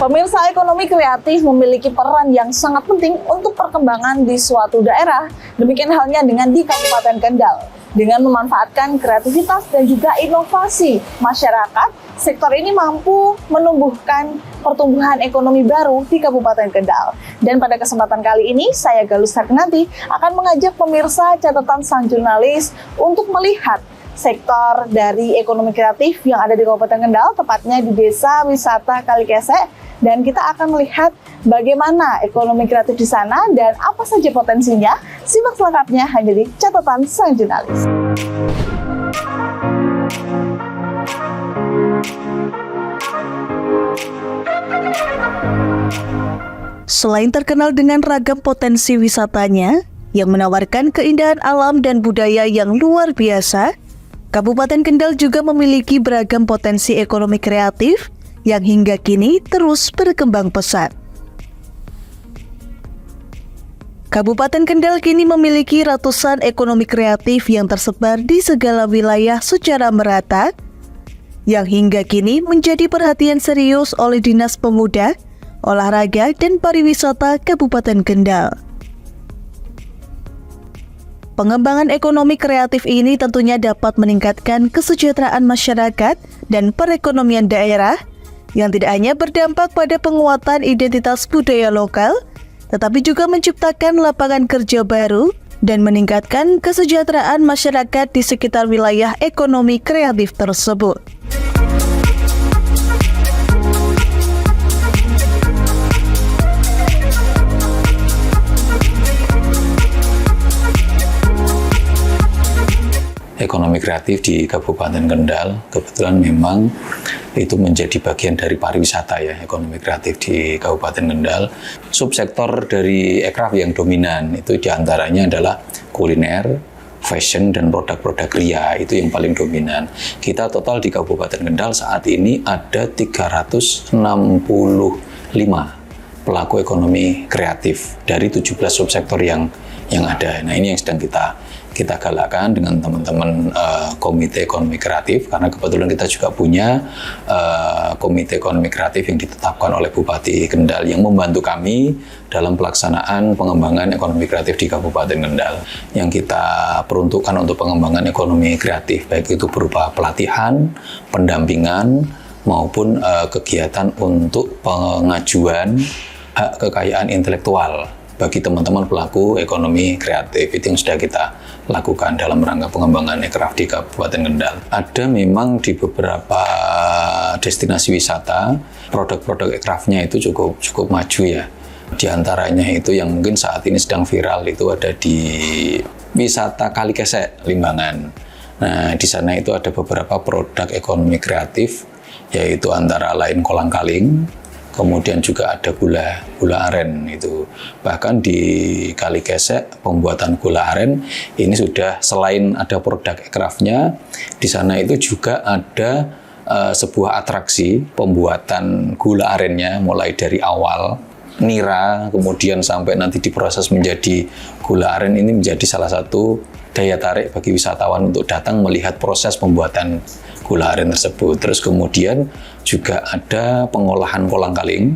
Pemirsa, ekonomi kreatif memiliki peran yang sangat penting untuk perkembangan di suatu daerah. Demikian halnya dengan di Kabupaten Kendal. Dengan memanfaatkan kreativitas dan juga inovasi masyarakat, sektor ini mampu menumbuhkan pertumbuhan ekonomi baru di Kabupaten Kendal. Dan pada kesempatan kali ini, saya Galus Harkinanti akan mengajak pemirsa catatan sang jurnalis untuk melihat sektor dari ekonomi kreatif yang ada di Kabupaten Kendal, tepatnya di Desa Wisata Kalikesek. Dan kita akan melihat bagaimana ekonomi kreatif di sana dan apa saja potensinya. Simak selengkapnya hanya di catatan sang jurnalis. Selain terkenal dengan ragam potensi wisatanya yang menawarkan keindahan alam dan budaya yang luar biasa, Kabupaten Kendal juga memiliki beragam potensi ekonomi kreatif yang hingga kini terus berkembang pesat. Kabupaten Kendal kini memiliki ratusan ekonomi kreatif yang tersebar di segala wilayah secara merata, yang hingga kini menjadi perhatian serius oleh Dinas Pemuda, Olahraga, dan Pariwisata Kabupaten Kendal. Pengembangan ekonomi kreatif ini tentunya dapat meningkatkan kesejahteraan masyarakat dan perekonomian daerah, yang tidak hanya berdampak pada penguatan identitas budaya lokal, tetapi juga menciptakan lapangan kerja baru dan meningkatkan kesejahteraan masyarakat di sekitar wilayah ekonomi kreatif tersebut. Ekonomi kreatif di Kabupaten Kendal kebetulan memang itu menjadi bagian dari pariwisata ya, ekonomi kreatif di Kabupaten Kendal. Subsektor dari ekraf yang dominan itu diantaranya adalah kuliner, fashion, dan produk-produk kria, itu yang paling dominan. Kita total di Kabupaten Kendal saat ini ada 365 pelaku ekonomi kreatif dari 17 subsektor yang ada. Nah, ini yang sedang kita galakkan dengan teman-teman Komite Ekonomi Kreatif, karena kebetulan kita juga punya Komite Ekonomi Kreatif yang ditetapkan oleh Bupati Kendal yang membantu kami dalam pelaksanaan pengembangan ekonomi kreatif di Kabupaten Kendal. Yang kita peruntukkan untuk pengembangan ekonomi kreatif, baik itu berupa pelatihan, pendampingan, maupun kegiatan untuk pengajuan hak kekayaan intelektual bagi teman-teman pelaku ekonomi kreatif. Itu yang sudah kita lakukan dalam rangka pengembangan ekraf di Kabupaten Kendal. Ada memang di beberapa destinasi wisata, produk-produk ekrafnya itu cukup maju ya. Di antaranya itu yang mungkin saat ini sedang viral itu ada di Wisata Kalikesek, Limbangan. Nah, di sana itu ada beberapa produk ekonomi kreatif, yaitu antara lain kolang-kaling, kemudian juga ada gula aren itu. Bahkan di Kalikesek pembuatan gula aren ini sudah selain ada produk ekrafnya, di sana itu juga ada sebuah atraksi pembuatan gula arennya mulai dari awal nira, kemudian sampai nanti diproses menjadi gula aren. Ini menjadi salah satu daya tarik bagi wisatawan untuk datang melihat proses pembuatan gula aren tersebut. Terus kemudian juga ada pengolahan kolang-kaling.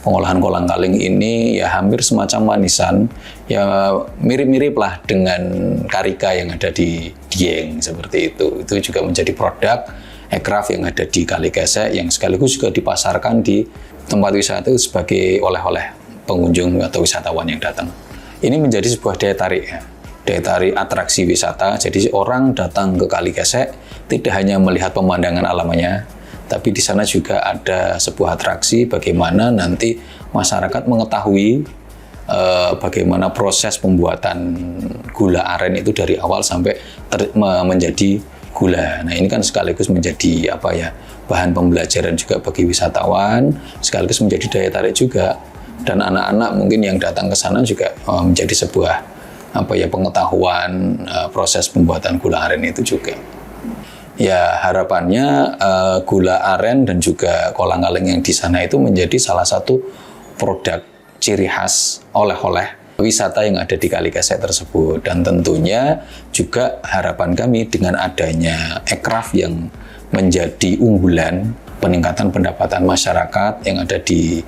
Pengolahan kolang-kaling ini ya hampir semacam manisan, ya mirip-mirip lah dengan karika yang ada di Dieng, seperti itu. Itu juga menjadi produk ekraf yang ada di Kalikesek, yang sekaligus juga dipasarkan di tempat wisata itu sebagai oleh-oleh pengunjung atau wisatawan yang datang. Ini menjadi sebuah daya tarik ya. Daya tarik atraksi wisata. Jadi orang datang ke Kalikesek tidak hanya melihat pemandangan alamnya, tapi di sana juga ada sebuah atraksi bagaimana nanti masyarakat mengetahui bagaimana proses pembuatan gula aren itu dari awal sampai menjadi gula. Nah, ini kan sekaligus menjadi bahan pembelajaran juga bagi wisatawan, sekaligus menjadi daya tarik juga. Dan anak-anak mungkin yang datang ke sana juga menjadi sebuah pengetahuan proses pembuatan gula aren itu juga. Ya, harapannya gula aren dan juga kolang-kaling yang di sana itu menjadi salah satu produk ciri khas oleh-oleh wisata yang ada di Kalikesek tersebut. Dan tentunya juga harapan kami dengan adanya ekraf yang menjadi unggulan peningkatan pendapatan masyarakat yang ada di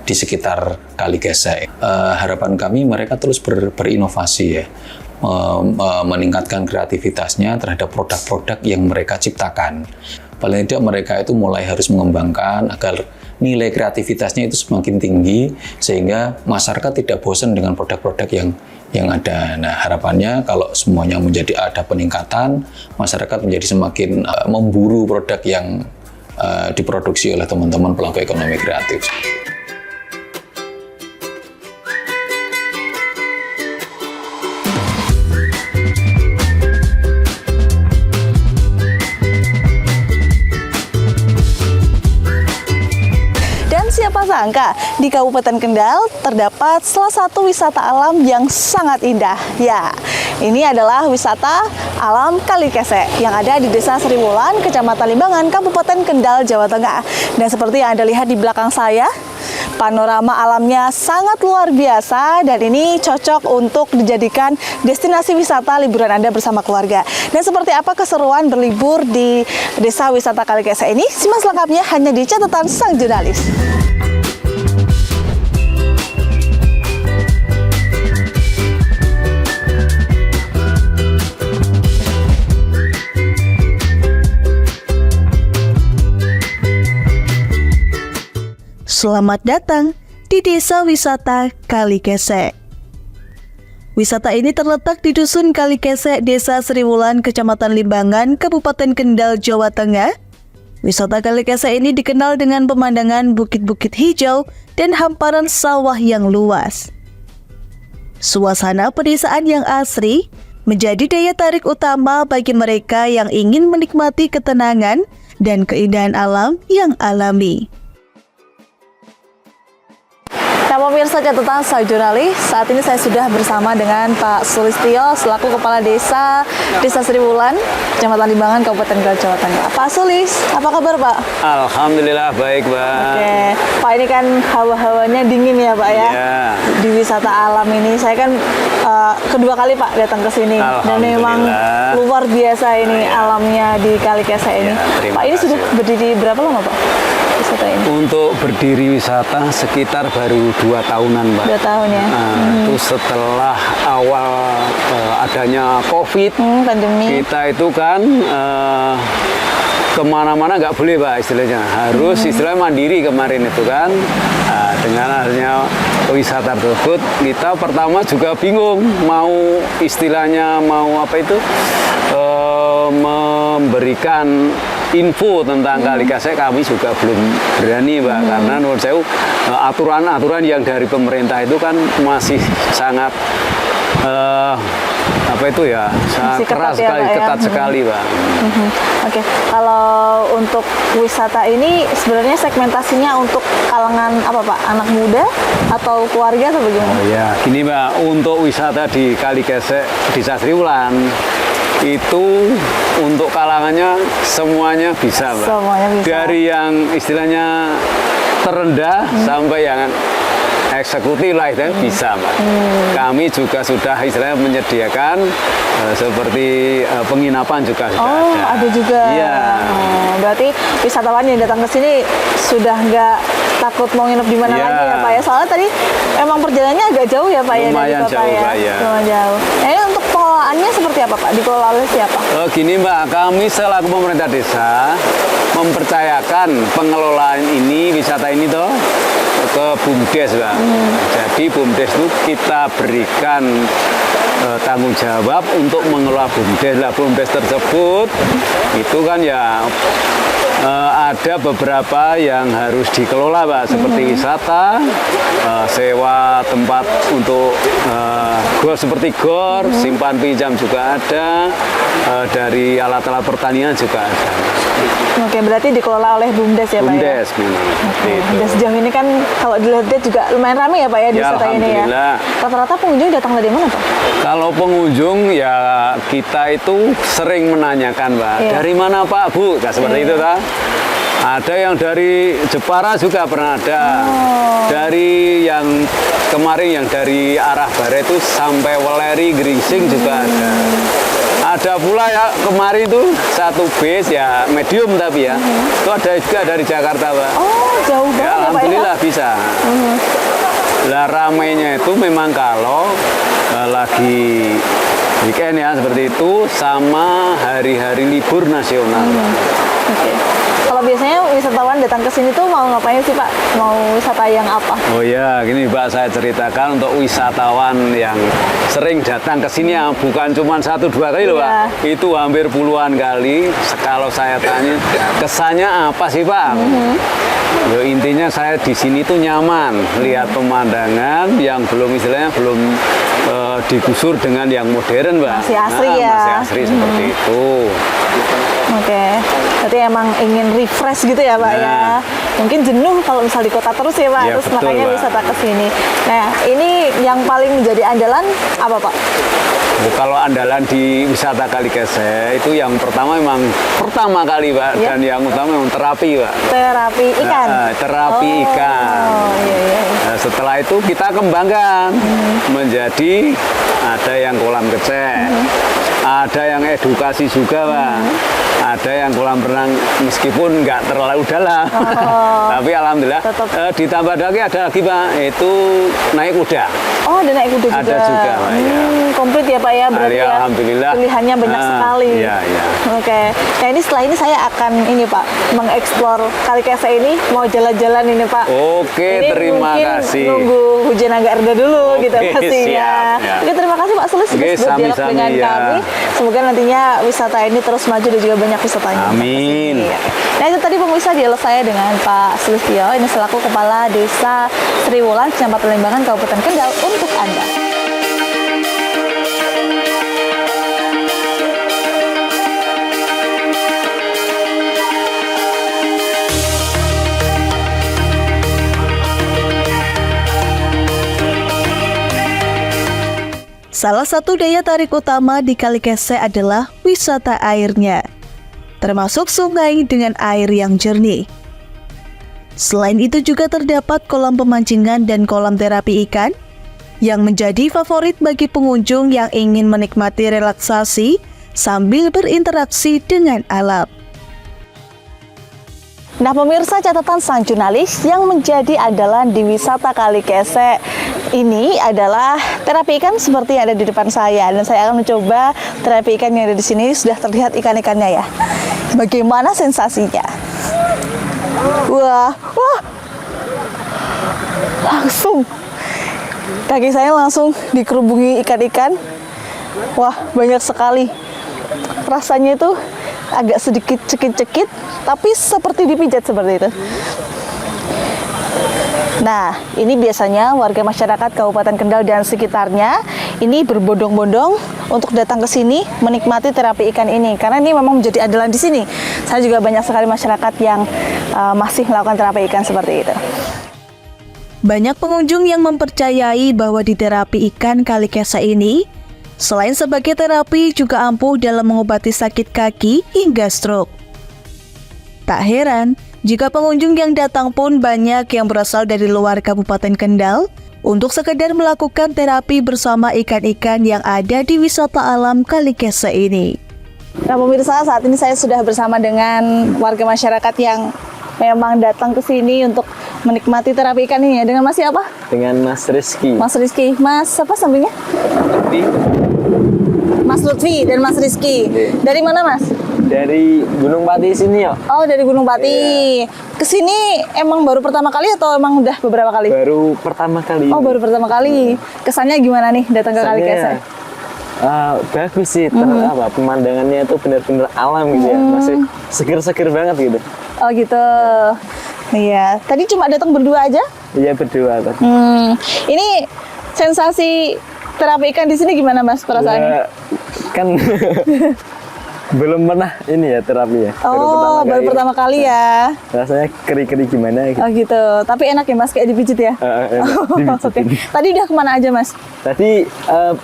sekitar Kali Gesek. Harapan kami mereka terus berinovasi ya, meningkatkan kreativitasnya terhadap produk-produk yang mereka ciptakan. Paling tidak mereka itu mulai harus mengembangkan agar nilai kreativitasnya itu semakin tinggi sehingga masyarakat tidak bosan dengan produk-produk yang ada. Nah, harapannya kalau semuanya ada peningkatan, masyarakat menjadi semakin memburu produk yang diproduksi oleh teman-teman pelaku ekonomi kreatif. Siapa sangka di Kabupaten Kendal terdapat salah satu wisata alam yang sangat indah. Ya, ini adalah wisata alam Kali Gesek yang ada di Desa Sriwulan, Kecamatan Limbangan, Kabupaten Kendal, Jawa Tengah. Dan seperti yang Anda lihat di belakang saya, panorama alamnya sangat luar biasa dan ini cocok untuk dijadikan destinasi wisata liburan Anda bersama keluarga. Dan seperti apa keseruan berlibur di Desa Wisata Kali Gesek ini? Simak selengkapnya hanya di catatan sang jurnalis. Selamat datang di Desa Wisata Kali Gesek. Wisata ini terletak di Dusun Kali Gesek, Desa Sriwulan, Kecamatan Limbangan, Kabupaten Kendal, Jawa Tengah. Wisata Kali Gesek ini dikenal dengan pemandangan bukit-bukit hijau dan hamparan sawah yang luas. Suasana pedesaan yang asri menjadi daya tarik utama bagi mereka yang ingin menikmati ketenangan dan keindahan alam yang alami. Nah, pemirsa catatan sang jurnalis, saat ini saya sudah bersama dengan Pak Sulistyo selaku Kepala Desa Sriwulan, Kecamatan Limbangan, Kabupaten Kendal, Jawa Tengah. Pak Sulis, apa kabar Pak? Alhamdulillah baik, Pak. Oke, Pak, ini kan hawa-hawanya dingin ya Pak ya? Iya. Di wisata alam ini, saya kan kedua kali Pak datang ke sini dan memang luar biasa ini alamnya di Kali Gesek ini. Ya, Pak, ini sudah berdiri berapa lama Pak? Wisata ini? Untuk berdiri wisata sekitar baru 2 tahunan, Mbak. 2 tahun ya? Itu setelah awal adanya COVID, pandemi. kita itu kan kemana-mana nggak boleh, Pak, istilahnya. Harus istilahnya mandiri kemarin itu kan. Dengan adanya wisata tersebut, kita pertama juga bingung mau istilahnya mau apa itu memberikan info tentang Kali Gesek, kami juga belum berani, Mbak, karena menurut saya aturan-aturan yang dari pemerintah itu kan masih sangat apa itu ya, sangat keras sekali, ketat sekali, Pak. Oke, kalau untuk wisata ini sebenarnya segmentasinya untuk kalangan apa Pak? Anak muda atau keluarga atau bagaimana? Oh ya, gini Mbak, untuk wisata di Kali Gesek Desa Sriwulan itu untuk kalangannya semuanya bisa, Mbak. Semuanya bisa. Dari yang istilahnya terendah sampai yang eksekutif lah itu bisa, Mbak. Kami juga sudah istilahnya menyediakan seperti penginapan juga sudah ada. Ada juga. Iya. Berarti wisatawan yang datang ke sini sudah nggak takut mau nginep di mana lagi ya Pak ya? Soalnya tadi emang perjalanannya agak jauh ya Pak ya dari Lumayan kota jauh, ya. Pak, ya. Lumayan jauh. Nah, ini untuk pengelolaannya seperti apa Pak? Dikelola oleh siapa? Gini Mbak, kami selaku pemerintah desa mempercayakan pengelolaan ini, wisata ini toh ke BUMDes, Mbak. Jadi BUMDes itu kita berikan tanggung jawab untuk mengelola BUMDes. Lah BUMDes tersebut itu kan ya ada beberapa yang harus dikelola, Pak, seperti wisata, sewa tempat untuk gor seperti gor, simpan pinjam juga ada, dari alat-alat pertanian juga ada. Oke, berarti dikelola oleh BUMDes ya Pak ya? BUMDes memang. Dan sejauh ini kan kalau dilihat juga lumayan ramai ya Pak ya di wisata ini ya? Alhamdulillah. Rata-rata pengunjung datang dari mana Pak? Kalau pengunjung ya kita itu sering menanyakan, Pak, dari mana Pak, Bu? Nah, seperti itu, Pak. Ada yang dari Jepara juga pernah ada. Dari yang kemarin yang dari arah barat itu sampai Weleri, Gringsing juga ada. ada pula ya kemarin itu satu base ya medium tapi ya itu ada juga dari Jakarta Pak. Oh, jauh banget Ya, ya, Pak ya? alhamdulillah bisa. Lah ramainya itu memang kalau lagi weekend ya seperti itu sama hari-hari libur nasional. Oke. Kalau biasanya wisatawan datang ke sini tuh mau ngapain sih Pak? Mau wisata yang apa? Oh ya, gini Pak saya ceritakan untuk wisatawan yang sering datang ke sini ya, bukan cuma 1-2 kali loh Iya. Pak. Itu hampir puluhan kali. Kalau saya tanya kesannya apa sih Pak? Ya, intinya saya di sini tuh nyaman, lihat pemandangan yang belum istilahnya belum digusur dengan yang modern Pak. Masih asri ya. Masih asri seperti itu. Oke. Berarti emang ingin refresh gitu ya Pak ya? Nah. Mungkin jenuh kalau misal di kota terus ya Pak, Ya, terus betul, makanya Pak. wisata ke sini. Nah, ini yang paling menjadi andalan apa Pak? Oh, kalau andalan di wisata Kalikese itu yang pertama memang pertama kali Pak Iya. dan yang utama memang terapi Pak. Terapi ikan. Terapi ikan. Oh, iya, iya. Nah, setelah itu kita kembangkan menjadi ada yang kolam kecek, ada yang edukasi juga Pak, ada yang kolam renang meskipun nggak terlalu dalam, tapi alhamdulillah Tetap. ditambah lagi ada lagi Pak itu naik kuda. Oh, ada naik kuda juga. Ada juga, Pak, ya. Komplit ya Pak ya, berarti ya. Alhamdulillah. Pilihannya banyak sekali. Iya, iya. Oke. Nah, ini setelah ini saya akan ini Pak, mengeksplor Kalikese ini, mau jalan-jalan ini Pak. Oke, Ini terima mungkin kasih. nunggu hujan agak reda dulu Oke, gitu pastinya. siap, ya. Oke, terima kasih Pak Sulis Oke, sudah berdialog sami-sami, dengan ya. kami. Semoga nantinya wisata ini terus maju dan juga banyak wisatanya. Amin. Nah, itu tadi pemirsa dialog saya dengan Pak Sulistyo, ini selaku Kepala Desa Triwulan, Kecamatan Limbangan, Kabupaten Kendal untuk Anda. Salah satu daya tarik utama di Kalikese adalah wisata airnya, termasuk sungai dengan air yang jernih. Selain itu juga terdapat kolam pemancingan dan kolam terapi ikan yang menjadi favorit bagi pengunjung yang ingin menikmati relaksasi sambil berinteraksi dengan alam. Nah pemirsa, catatan sang jurnalis yang menjadi andalan di wisata Kalikese ini adalah terapi ikan seperti yang ada di depan saya, dan saya akan mencoba terapi ikan yang ada di sini. Sudah terlihat ikan-ikannya ya. Bagaimana sensasinya? Wah, langsung kaki saya langsung dikerubungi ikan-ikan. Wah, banyak sekali. Rasanya itu agak sedikit cekit-cekit, tapi seperti dipijat seperti itu. Nah, ini biasanya warga masyarakat Kabupaten Kendal dan sekitarnya ini berbondong-bondong untuk datang ke sini menikmati terapi ikan ini, karena ini memang menjadi andalan di sini. Saya juga banyak sekali masyarakat yang masih melakukan terapi ikan seperti itu. Banyak pengunjung yang mempercayai bahwa di terapi ikan Kalikese ini, selain sebagai terapi juga ampuh dalam mengobati sakit kaki hingga stroke. Tak heran jika pengunjung yang datang pun banyak yang berasal dari luar Kabupaten Kendal untuk sekedar melakukan terapi bersama ikan-ikan yang ada di wisata alam Kalikese ini. Nah pemirsa, saat ini saya sudah bersama dengan warga masyarakat yang memang datang ke sini untuk menikmati terapi ikan ini ya. Dengan Mas siapa? Dengan Mas Rizky. Mas Rizky. Mas apa sampingnya? Mas Lutfi dan Mas Rizky. Dari mana Mas? Dari Gunung Pati sini ya. Oh, dari Gunung Pati. Kesini emang baru pertama kali atau emang udah beberapa kali? Baru pertama kali. Oh, baru pertama kali. Kesannya gimana nih datang ke Kalikese? Bagus sih, pemandangannya itu benar-benar alam gitu ya. Masih seger-seger banget gitu. Oh gitu. Iya. Tadi cuma datang berdua aja? Iya berdua kan. Ini sensasi terapi ikan di sini gimana Mas perasaannya? Ya, kan belum pernah ini ya terapi ya. Oh, baru pertama kali ya. Rasanya keri-keri gimana gitu. Oh gitu. Tapi enak ya Mas, kayak dipijit ya? Dipijitin. Oke. Tadi udah kemana aja Mas? Tadi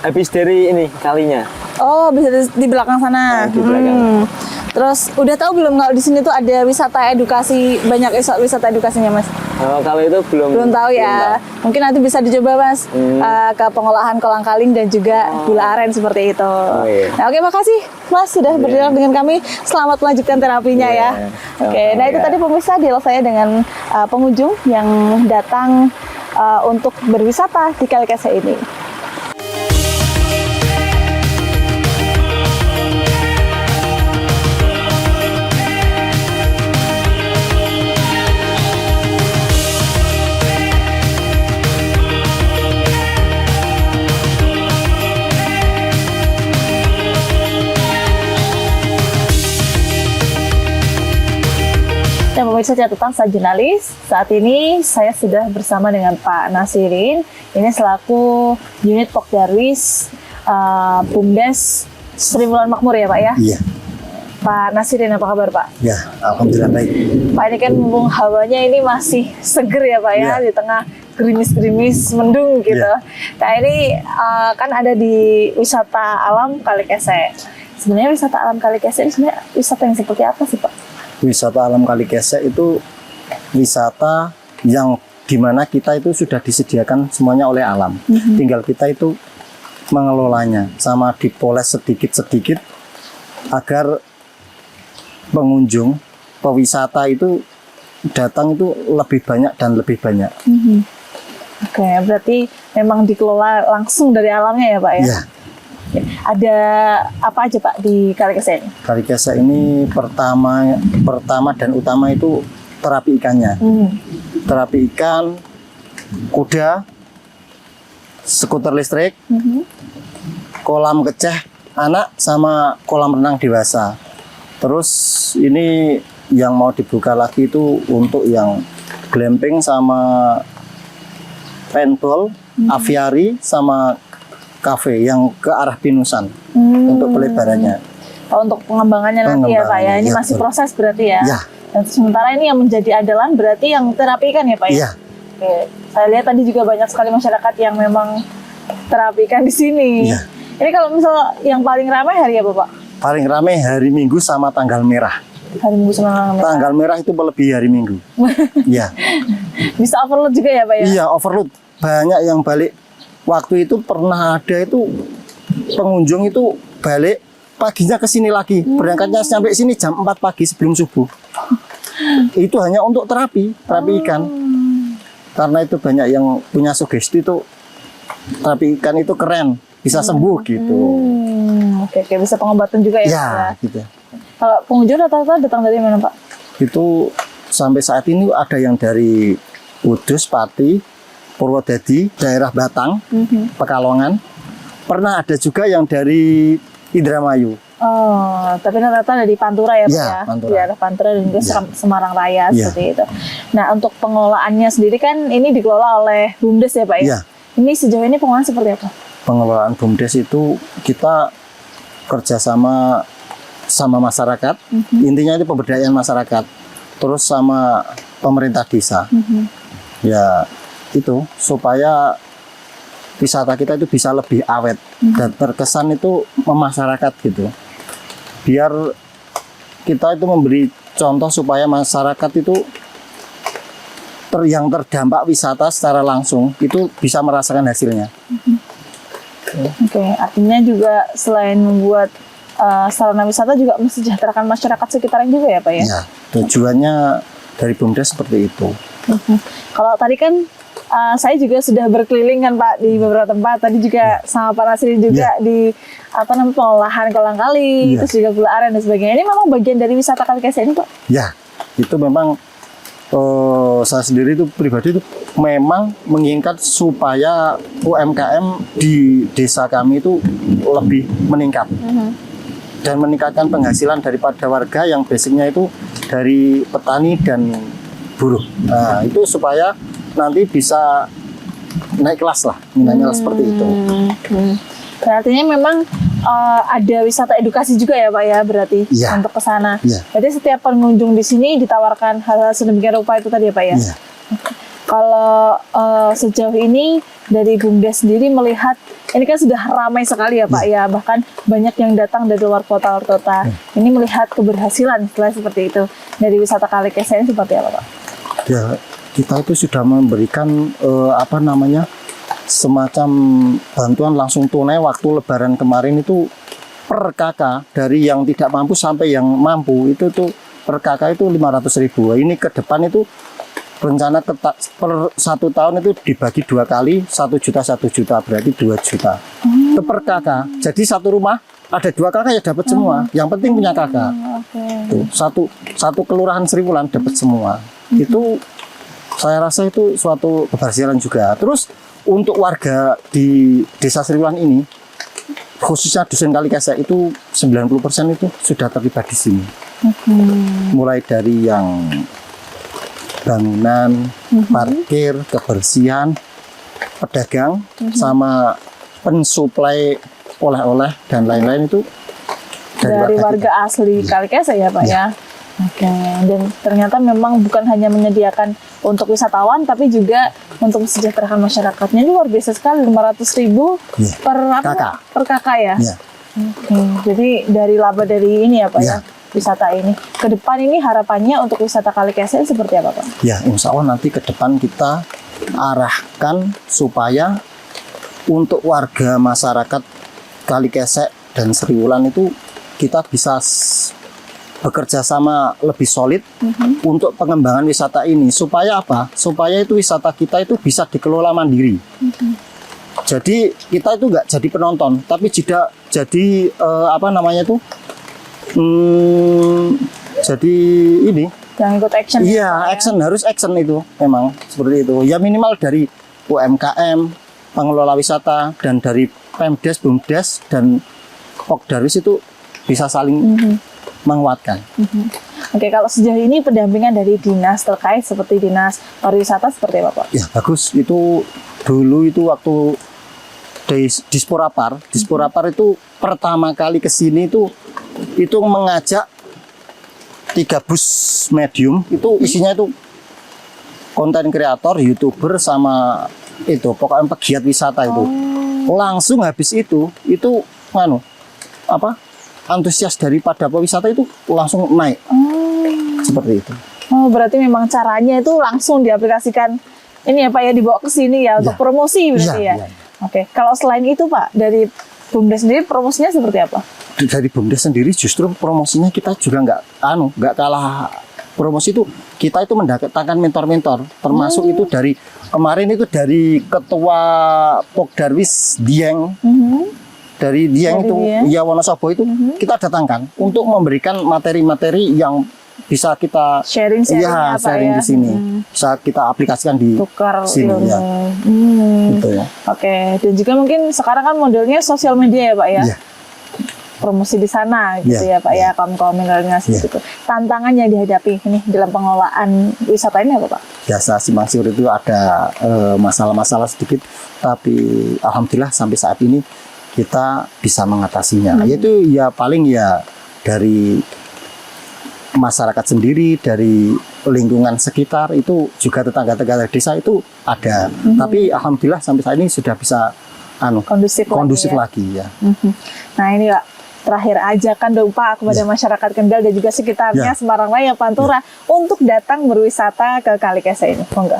habis dari ini kalinya. Oh, bisa di belakang sana. Di belakang. Terus udah tahu belum kalau di sini tuh ada wisata edukasi, banyak wisata edukasinya Mas? Kalau itu Belum tahu ya. Mungkin nanti bisa dicoba Mas ke pengolahan kolang-kaling dan juga gula aren seperti itu. Iya. Nah, oke, makasih Mas sudah berdialog dengan kami. Selamat melanjutkan terapinya ya. Oke, nah itu tadi pemirsa dialog saya dengan pengunjung yang datang untuk berwisata di Kalikese ini. Dan pemirsa catatan saya jurnalis, saat ini saya sudah bersama dengan Pak Nasirin, ini selaku unit Pokdarwis Bumdes Sri Mulyani Makmur ya Pak ya? Iya, Pak Nasirin, apa kabar Pak? ya, alhamdulillah baik. Pak, ini kan mumpung hawanya ini masih seger ya Pak ya, Iya. di tengah gerimis-gerimis mendung gitu. Iya. Nah ini kan ada di wisata alam Kalikese. Sebenarnya wisata alam Kalikese ini sebenarnya wisata yang seperti apa sih Pak? Wisata alam Kalikese itu wisata yang dimana kita itu sudah disediakan semuanya oleh alam. Tinggal kita itu mengelolanya, sama dipoles sedikit-sedikit agar pengunjung, pewisata itu datang itu lebih banyak dan lebih banyak. Oke, berarti memang dikelola langsung dari alamnya ya Pak ya? Ya, Ada apa aja Pak di Kalikese ini? Kalikese ini pertama dan utama itu terapi ikannya. Terapi ikan, kuda, skuter listrik, kolam keceh anak sama kolam renang dewasa. Terus ini yang mau dibuka lagi itu untuk yang glamping sama paintball, aviary sama kafe yang ke arah Pinusan untuk pelebarannya. Oh, untuk pengembangannya nanti ya Pak ya? Ini Pengembangannya, masih betul. proses berarti ya? Ya. Dan sementara ini yang menjadi andalan berarti yang terapi ikan ya Pak ya? Iya. Oke. Saya lihat tadi juga banyak sekali masyarakat yang memang terapi ikan di sini. Iya. Ini kalau misal yang paling ramai hari apa Pak? Paling ramai hari Minggu sama tanggal merah. Hari Minggu sama tanggal merah. Tanggal merah itu melebihi hari Minggu. Iya. Bisa overload juga ya Pak ya? Iya, overload. Banyak yang balik. Waktu itu pernah ada itu pengunjung itu balik paginya ke sini lagi. Berangkatnya sampai sini jam 4 pagi sebelum subuh. Itu hanya untuk terapi ikan. Karena itu banyak yang punya sugesti itu terapi ikan itu keren, bisa sembuh gitu. Oke, bisa pengobatan juga ya Pak Ya, ya? gitu. Kalau pengunjung rata-rata datang dari mana Pak? Itu sampai saat ini ada yang dari Kudus, Pati, Purwodadi, daerah Batang, Pekalongan. Pernah ada juga yang dari Indramayu. Oh, tapi rata-rata ada di Pantura ya Pak Ya, ya? Pantura. Di daerah Pantura dan juga Ya. Semarang Raya Ya. seperti itu. Nah, untuk pengelolaannya sendiri kan ini dikelola oleh Bumdes ya Pak ya? Ya. Ini sejauh ini pengelolaan seperti apa? Pengelolaan BUMDes itu kita kerjasama sama masyarakat. Intinya itu pemberdayaan masyarakat. Terus sama pemerintah desa. Ya itu supaya wisata kita itu bisa lebih awet dan terkesan itu memasyarakat gitu. Biar kita itu memberi contoh supaya masyarakat itu yang terdampak wisata secara langsung itu bisa merasakan hasilnya. Oke, artinya juga selain membuat sarana wisata juga mensejahterakan masyarakat sekitarnya juga ya Pak ya? Ya, tujuannya dari BUMDes seperti itu. Kalau tadi kan saya juga sudah berkeliling kan Pak di beberapa tempat. Tadi juga sama Pak Nasirin juga di apa namanya pengolahan kolang-kaling, Ya. terus juga gula aren dan sebagainya. Ini memang bagian dari wisata Kalikese ini Pak? Ya, itu memang saya sendiri itu pribadi itu memang menginginkan supaya UMKM di desa kami itu lebih meningkat dan meningkatkan penghasilan daripada warga yang basicnya itu dari petani dan buruh. Nah, itu supaya nanti bisa naik kelas lah, minatnya seperti itu. Artinya memang ada wisata edukasi juga ya Pak ya berarti Iya. untuk ke sana. Iya. Berarti setiap pengunjung di sini ditawarkan hal-hal sedemikian rupa itu tadi ya Pak ya? Iya. Kalau sejauh ini dari BUMDes sendiri melihat ini kan sudah ramai sekali ya Pak ya, bahkan banyak yang datang dari luar kota. Ini melihat keberhasilan setelah seperti itu dari wisata Kalikese ini seperti apa Pak? Ya, kita itu sudah memberikan semacam bantuan langsung tunai waktu Lebaran kemarin itu per kakak, dari yang tidak mampu sampai yang mampu itu tuh per kakak itu 500.000. Ini ke depan itu rencana per 1 tahun itu dibagi 2 kali 1 juta berarti 2 juta itu per kakak. Jadi satu rumah ada 2 kakak ya dapat semua. Yang penting punya kakak. Tuh, satu kelurahan Sriwulan dapat semua. Itu saya rasa itu suatu keberhasilan juga. Terus untuk warga di Desa Sriwulan ini, khususnya Dusun Kalikese itu 90% itu sudah terlibat di sini. Mulai dari yang bangunan, parkir, kebersihan, pedagang, sama pensuplai oleh-oleh dan lain-lain itu dari warga asli Kalikese ya Pak ya. Oke, dan ternyata memang bukan hanya menyediakan untuk wisatawan, tapi juga untuk mesejahterakan masyarakatnya. Ini luar biasa sekali, 500.000 per kakak ya. Oke, jadi dari laba dari ini ya Pak ya, wisata ini. Ke depan ini harapannya untuk wisata Kalikese seperti apa Pak? Ya, insya Allah nanti ke depan kita arahkan supaya untuk warga masyarakat Kalikese dan Sriwulan itu kita bisa bekerja sama lebih solid untuk pengembangan wisata ini. Supaya apa? Supaya itu wisata kita itu bisa dikelola mandiri. Jadi kita itu nggak jadi penonton, tapi tidak jadi jadi ini. Yang ikut action. Iya, action harus action itu memang seperti itu. Ya minimal dari UMKM, pengelola wisata, dan dari Pemdes, BUMDes, dan Pokdarwis itu bisa saling menguatkan. Oke, kalau sejauh ini pendampingan dari dinas terkait seperti dinas pariwisata seperti apa Pak? Ya bagus, itu dulu itu waktu Disporapar itu pertama kali ke sini itu mengajak 3 bus medium, itu isinya itu konten kreator, YouTuber, sama itu pokoknya pegiat wisata itu. Langsung habis itu antusias daripada pewisata itu langsung naik. Seperti itu. Oh, berarti memang caranya itu langsung diaplikasikan ini ya Pak ya, dibawa ke sini ya untuk promosi berarti ya. Oke, kalau selain itu Pak, dari BUMDes sendiri promosinya seperti apa? Dari BUMDes sendiri justru promosinya kita juga nggak kalah promosi itu. Kita itu mendatangkan mentor-mentor, termasuk itu dari kemarin itu dari Ketua Pokdarwis Dieng. Dari Dieng itu, ya Wonosobo itu kita datangkan untuk memberikan materi-materi yang bisa kita sharing di sini, bisa kita aplikasikan di sini ya. Gitu ya. Oke, dan juga mungkin sekarang kan modelnya sosial media ya Pak ya. Promosi di sana gitu ya Pak ya, kaum milenial gitu. Tantangan yang dihadapi ini dalam pengelolaan wisata ini apa Pak? Biasa simpang siur itu ada masalah-masalah sedikit, tapi alhamdulillah sampai saat ini kita bisa mengatasinya. Yaitu ya paling ya dari masyarakat sendiri, dari lingkungan sekitar, itu juga tetangga-tetangga desa itu ada. Tapi alhamdulillah sampai saat ini sudah bisa kondusif lagi ya. Nah ini Pak, terakhir ajakan dong Pak kepada masyarakat Kendal dan juga sekitarnya Semarang Raya, Pantura untuk datang berwisata ke Kalikese ini. Monggo.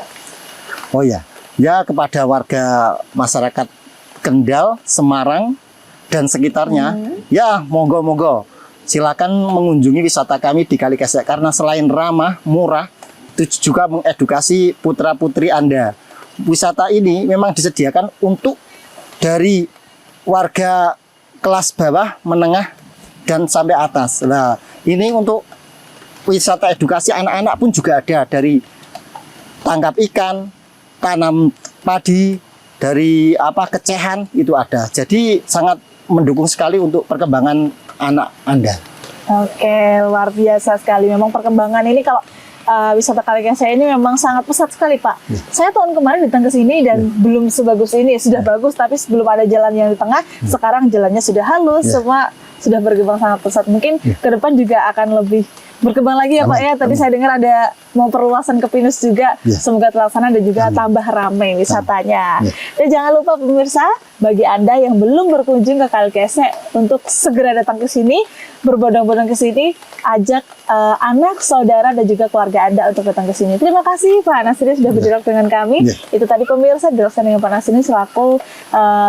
Oh ya, kepada warga masyarakat Kendal, Semarang, dan sekitarnya, ya monggo-monggo silakan mengunjungi wisata kami di Kalikese, karena selain ramah, murah, itu juga mengedukasi putra-putri Anda. Wisata ini memang disediakan untuk dari warga kelas bawah, menengah, dan sampai atas. Nah, ini untuk wisata edukasi anak-anak pun juga ada, dari tangkap ikan, tanam padi, dari kecehan itu ada. Jadi sangat mendukung sekali untuk perkembangan anak Anda. Oke, luar biasa sekali. Memang perkembangan ini kalau wisata Kalikese ini memang sangat pesat sekali Pak. Saya tahun kemarin datang ke sini dan belum sebagus ini. Sudah bagus, tapi belum ada jalan yang di tengah. Sekarang jalannya sudah halus, semua sudah berkembang sangat pesat. Mungkin ke depan juga akan lebih berkembang lagi ya Pak ya. Tadi saya dengar ada mau perluasan ke Pinus juga. Ya. Semoga terlaksana dan juga tambah ramai wisatanya. Ya. Dan jangan lupa pemirsa, bagi Anda yang belum berkunjung ke Kalikese untuk segera datang ke sini, berbondong-bondong ke sini, ajak anak, saudara dan juga keluarga Anda untuk datang ke sini. Terima kasih Pak Nasri sudah berdialog dengan kami. Ya. Itu tadi pemirsa dialogkan dengan Pak Nasri selaku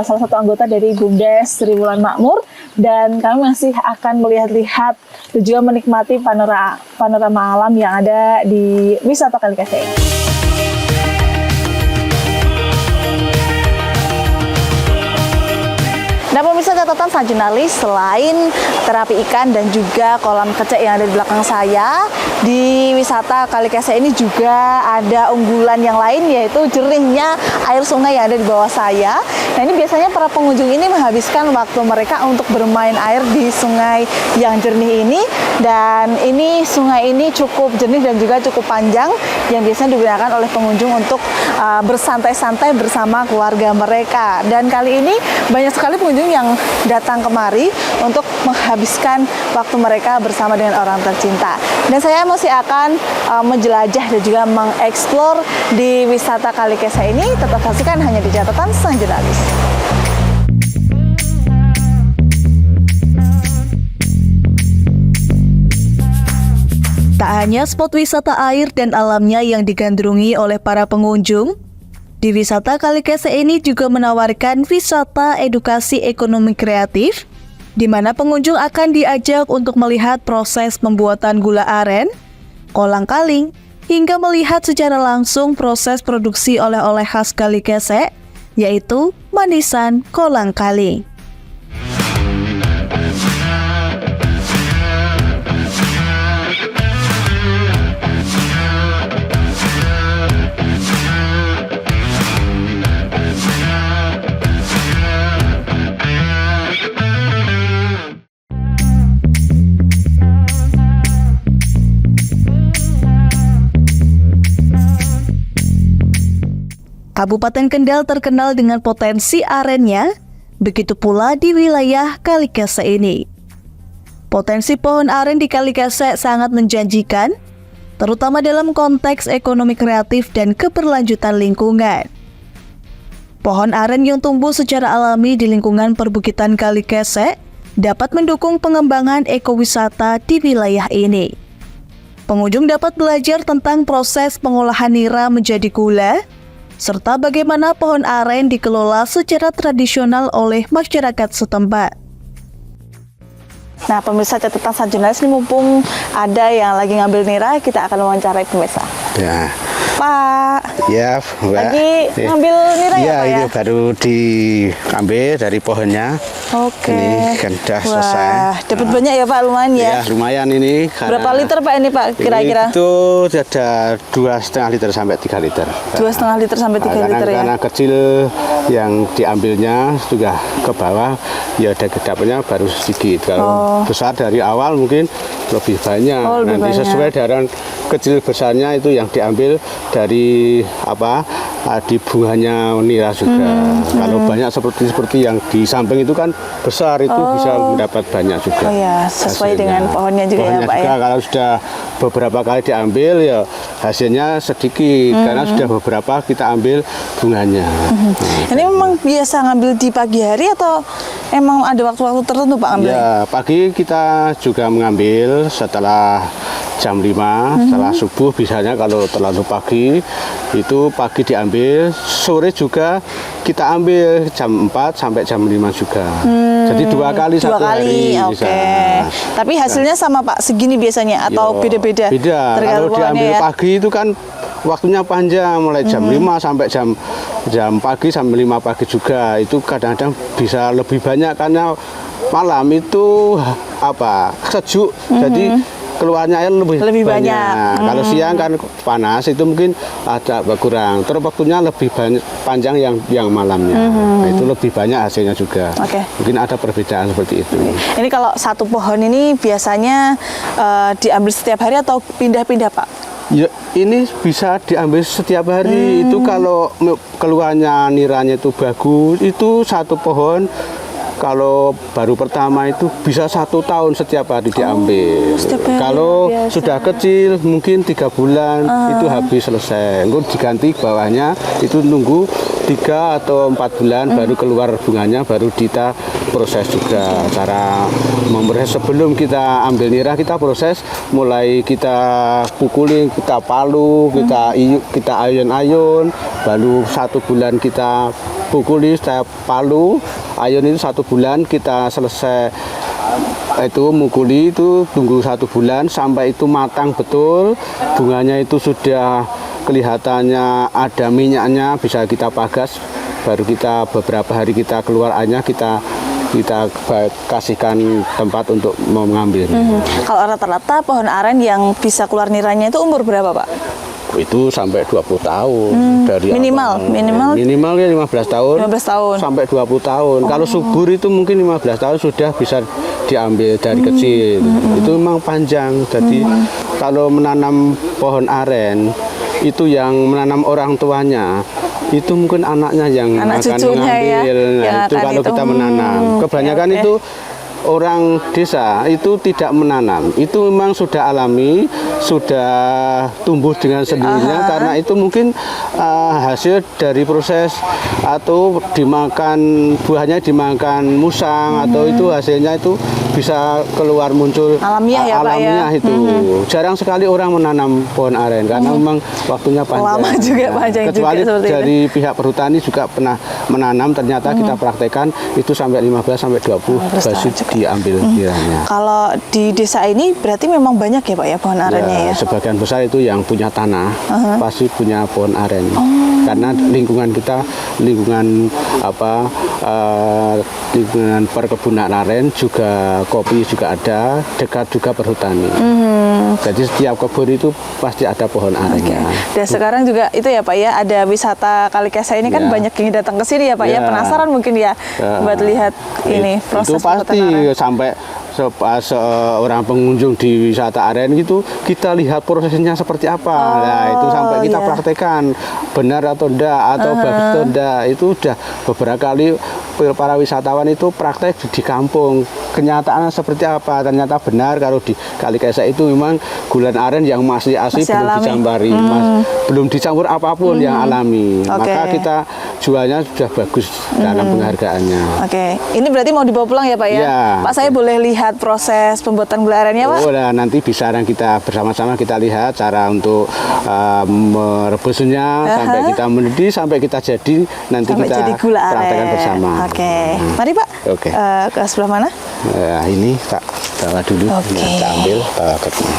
salah satu anggota dari BUMDes Triwulan Makmur, dan kami masih akan melihat-lihat dan juga menikmati panorama alam yang ada di wisata Kalikese ini. Nah pemirsa, catatan sang jurnalis, selain terapi ikan dan juga kolam kecek yang ada di belakang saya, di wisata Kalikese ini juga ada unggulan yang lain, yaitu jernihnya air sungai yang ada di bawah saya. Nah ini biasanya para pengunjung ini menghabiskan waktu mereka untuk bermain air di sungai yang jernih ini, dan ini sungai ini cukup jernih dan juga cukup panjang yang biasanya digunakan oleh pengunjung untuk bersantai-santai bersama keluarga mereka. Dan kali ini banyak sekali pengunjung yang datang kemari untuk menghabiskan waktu mereka bersama dengan orang tercinta. Dan saya masih akan menjelajah dan juga mengeksplor di wisata Kalikese ini. Tetap saksikan hanya di catatan sang jurnalis. Tak hanya spot wisata air dan alamnya yang digandrungi oleh para pengunjung, di wisata Kalikese ini juga menawarkan wisata edukasi ekonomi kreatif, di mana pengunjung akan diajak untuk melihat proses pembuatan gula aren, kolang-kaling, hingga melihat secara langsung proses produksi oleh-oleh khas Kalikese, yaitu manisan kolang-kaling. Kabupaten Kendal terkenal dengan potensi arennya, begitu pula di wilayah Kalikese ini. Potensi pohon aren di Kalikese sangat menjanjikan, terutama dalam konteks ekonomi kreatif dan keberlanjutan lingkungan. Pohon aren yang tumbuh secara alami di lingkungan perbukitan Kalikese dapat mendukung pengembangan ekowisata di wilayah ini. Pengunjung dapat belajar tentang proses pengolahan nira menjadi gula, serta bagaimana pohon aren dikelola secara tradisional oleh masyarakat setempat. Nah pemirsa, catatan sang jurnalis ini, mumpung ada yang lagi ngambil nira, kita akan wawancarai pemirsa. Ya, Pak, ya, Mbak. lagi ngambil nira ya Pak ya? Ini baru diambil dari pohonnya. Oke. Ini kan sudah selesai. Wah, dapat banyak ya Pak, lumayan ya. Ya, lumayan ini. Berapa liter Pak ini Pak kira-kira? Itu ada 2,5 liter sampai 3 liter. 2,5 liter sampai 3 liter ya? Karena kecil yang diambilnya sudah ke bawah, ya ada kedapatnya baru sedikit. Kalau besar dari awal mungkin lebih banyak. Oh, lebih Nanti banyak. sesuai dengan kecil besarnya itu yang diambil dari di bunganya nira juga. Kalau banyak seperti yang di samping itu kan besar, itu bisa mendapat banyak juga. Oh ya, sesuai hasilnya. dengan pohonnya juga ya Pak juga, ya? Kalau sudah beberapa kali diambil ya hasilnya sedikit, karena sudah beberapa kita ambil bunganya. Ini memang biasa ngambil di pagi hari atau emang ada waktu-waktu tertentu Pak ambil? Ya, pagi kita juga mengambil setelah jam 5, setelah subuh. Biasanya kalau terlalu pagi, itu pagi diambil, sore juga kita ambil jam 4 sampai jam 5 juga. Jadi 2 kali Dua satu kali, hari oke. bisa. Tapi hasilnya sama Pak, segini biasanya atau Yo, beda-beda? Beda. Kalau Tergantung diambil pohonnya ya? pagi itu kan waktunya panjang, mulai jam 5 sampai jam pagi sampai 5 pagi juga. Itu kadang-kadang bisa lebih banyak karena malam itu sejuk. Jadi keluarnya air lebih banyak. Kalau siang kan panas, itu mungkin ada berkurang. Terus waktunya lebih panjang yang malamnya. Nah, itu lebih banyak hasilnya juga. Oke. Mungkin ada perbedaan seperti itu. Ini kalau satu pohon ini biasanya diambil setiap hari atau pindah-pindah Pak? Ya, ini bisa diambil setiap hari. Itu kalau keluarnya niranya itu bagus, itu satu pohon kalau baru pertama itu bisa 1 tahun setiap hari diambil. setiap hari, Kalau biasa. sudah kecil mungkin 3 bulan itu habis selesai. Lalu diganti bawahnya itu nunggu 3 atau 4 bulan baru keluar bunganya, baru kita proses juga. Cara memproses sebelum kita ambil nira, kita proses mulai kita pukulin, kita palu, kita ayun-ayun, baru 1 bulan kita pukuli setiap palu, ayun itu 1 bulan kita selesai itu mukuli, itu tunggu 1 bulan sampai itu matang betul, bunganya itu sudah kelihatannya ada minyaknya, bisa kita pagas, baru kita beberapa hari kita keluar airnya, kita kasihkan tempat untuk mau mengambilnya. Kalau rata-rata pohon aren yang bisa keluar niranya itu umur berapa, Pak? Itu sampai 20 tahun dari Minimal ya 15 tahun 15 tahun sampai 20 tahun. Kalau subur itu mungkin 15 tahun sudah bisa diambil dari kecil. Itu memang panjang. Jadi kalau menanam pohon aren itu yang menanam orang tuanya, itu mungkin anaknya yang Anak akan cucunya mengambil. ya, Nah, yang itu akan kalau itu. kita menanam. Kebanyakan Oke. itu orang desa itu tidak menanam, itu memang sudah alami, sudah tumbuh dengan sendirinya, karena itu mungkin hasil dari proses atau dimakan, buahnya dimakan musang, atau itu hasilnya itu bisa keluar muncul Alamiah ya, Pak, ya? alamiah itu. Jarang sekali orang menanam pohon aren karena memang waktunya panjang. Lama juga, panjang juga Kecuali seperti itu. dari pihak perhutani juga pernah menanam, ternyata kita praktekkan itu sampai 15 sampai 20 baru diambil kiranya. Kalau di desa ini berarti memang banyak ya, Pak, ya pohon arennya ya? Sebagian besar itu yang punya tanah pasti punya pohon aren. Karena lingkungan kita lingkungan lingkungan perkebunan aren, juga kopi juga ada, dekat juga perhutani. Jadi setiap kebun itu pasti ada pohon arennya. Dan sekarang juga itu ya, Pak, ya, ada wisata Kalikesa ini kan Ya. banyak yang datang ke sini ya, Pak, ya, Ya. penasaran mungkin ya buat lihat ini proses itu pasti pembuatan aren. sampai seorang pengunjung di wisata aren gitu, kita lihat prosesnya seperti apa. Nah, itu sampai kita iya. praktekkan benar atau enggak, atau bagus atau enggak. Itu udah beberapa kali para wisatawan itu praktek di kampung. Kenyataannya seperti apa? Ternyata benar kalau di Kalikesa itu memang gula aren yang masih asli, Masih belum alami. dicambari, belum dicampur apapun, yang alami. Oke. Maka kita jualnya sudah bagus dalam penghargaannya. Oke, ini berarti mau dibawa pulang ya, Pak, ya? Ya. Pak, saya boleh lihat proses pembuatan gula arennya, Pak? Oh, nah, nanti bisa kita bersama-sama kita lihat cara untuk merebusnya sampai kita mendidih, sampai kita jadi, nanti Sampai kita jadi gula praktekkan aren. bersama. Oke, mari, Pak. Oke. Ke sebelah mana? Ini tak bawa dulu, Oke. kita ambil bawa ke sini.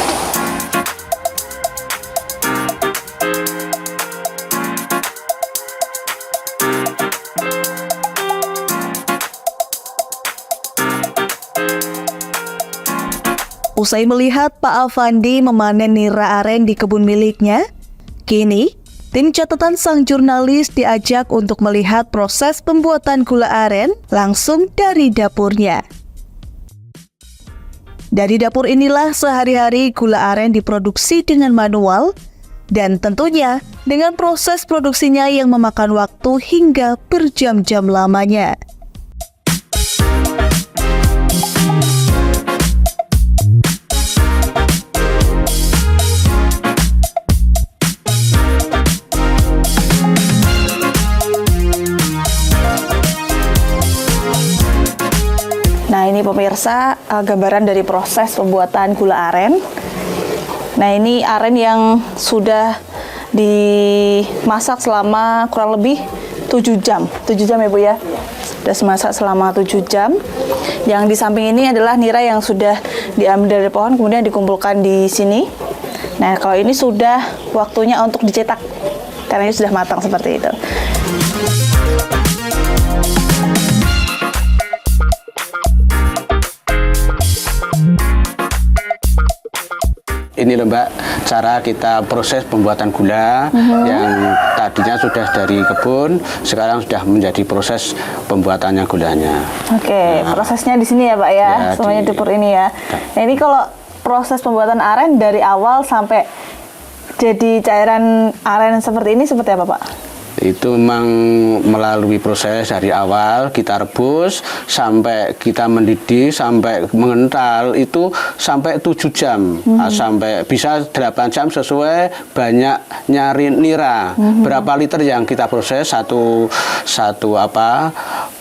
Usai melihat Pak Afandi memanen nira aren di kebun miliknya, kini tim catatan sang jurnalis diajak untuk melihat proses pembuatan gula aren langsung dari dapurnya. Dari dapur inilah sehari-hari gula aren diproduksi dengan manual dan tentunya dengan proses produksinya yang memakan waktu hingga berjam-jam lamanya. Nah, ini pemirsa gambaran dari proses pembuatan gula aren. Nah, ini aren yang sudah dimasak selama kurang lebih 7 jam. 7 jam ya, Bu, ya? Sudah dimasak selama 7 jam. Yang di samping ini adalah nira yang sudah diambil dari pohon, kemudian dikumpulkan di sini. Nah, kalau ini sudah waktunya untuk dicetak, karena ini sudah matang seperti itu. Ini loh Mbak, cara kita proses pembuatan gula yang tadinya sudah dari kebun, sekarang sudah menjadi proses pembuatannya gulanya. Oke, prosesnya di sini ya, Pak, ya, Ya, semuanya di- dapur ini ya. Nah, ini kalau proses pembuatan aren dari awal sampai jadi cairan aren seperti ini seperti apa, Pak? Itu memang melalui proses dari awal kita rebus sampai kita mendidih sampai mengental itu sampai 7 jam. Sampai bisa 8 jam sesuai banyak nyari nira. Berapa liter yang kita proses satu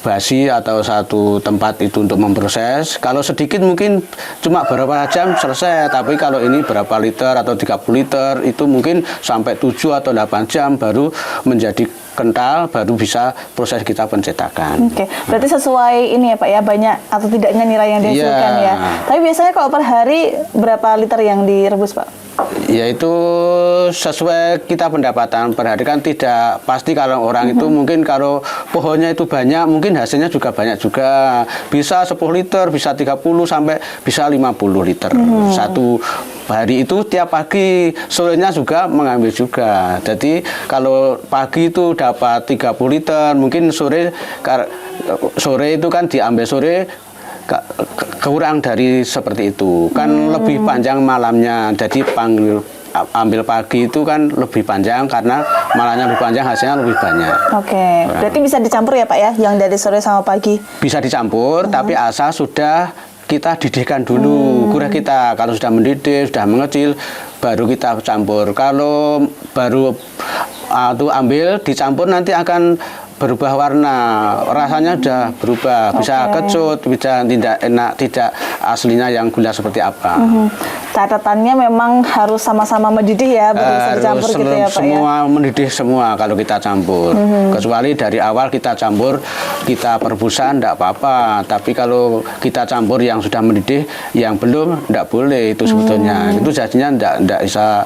basi atau satu tempat itu untuk memproses. Kalau sedikit mungkin cuma berapa jam selesai, tapi kalau ini berapa liter atau 30 liter itu mungkin sampai 7 atau 8 jam baru menjadi kental, baru bisa proses kita pencetakan. Oke, berarti sesuai ini ya Pak ya, banyak atau tidaknya nira yang dihasilkan ya. Tapi biasanya kalau per hari berapa liter yang direbus Pak? Yaitu sesuai kita pendapatan per hari, kan tidak pasti. Kalau orang itu mungkin kalau pohonnya itu banyak mungkin hasilnya juga banyak juga, bisa 10 liter, bisa 30 sampai bisa 50 liter satu hari itu. Tiap pagi, sorenya juga mengambil juga. Jadi kalau pagi itu dapat 30 liter, mungkin sore itu kan diambil sore kurang dari seperti itu kan, lebih panjang malamnya. Jadi ambil pagi itu kan lebih panjang karena malamnya lebih panjang, hasilnya lebih banyak. Oke, berarti bisa dicampur ya Pak ya, yang dari sore sama pagi? Bisa dicampur, tapi asal sudah kita didihkan dulu gurih kita. Kalau sudah mendidih, sudah mengecil, baru kita campur. Kalau baru ambil dicampur nanti akan berubah warna, rasanya sudah berubah, bisa kecut, bisa tidak enak, tidak aslinya yang gula seperti apa. Catatannya memang harus sama-sama mendidih ya, baru bisa dicampur gitu ya Pak semua ya? mendidih semua kalau kita campur. Kecuali dari awal kita campur, kita perbusan tidak apa-apa. Tapi kalau kita campur yang sudah mendidih, yang belum tidak boleh itu sebetulnya. Itu jadinya tidak bisa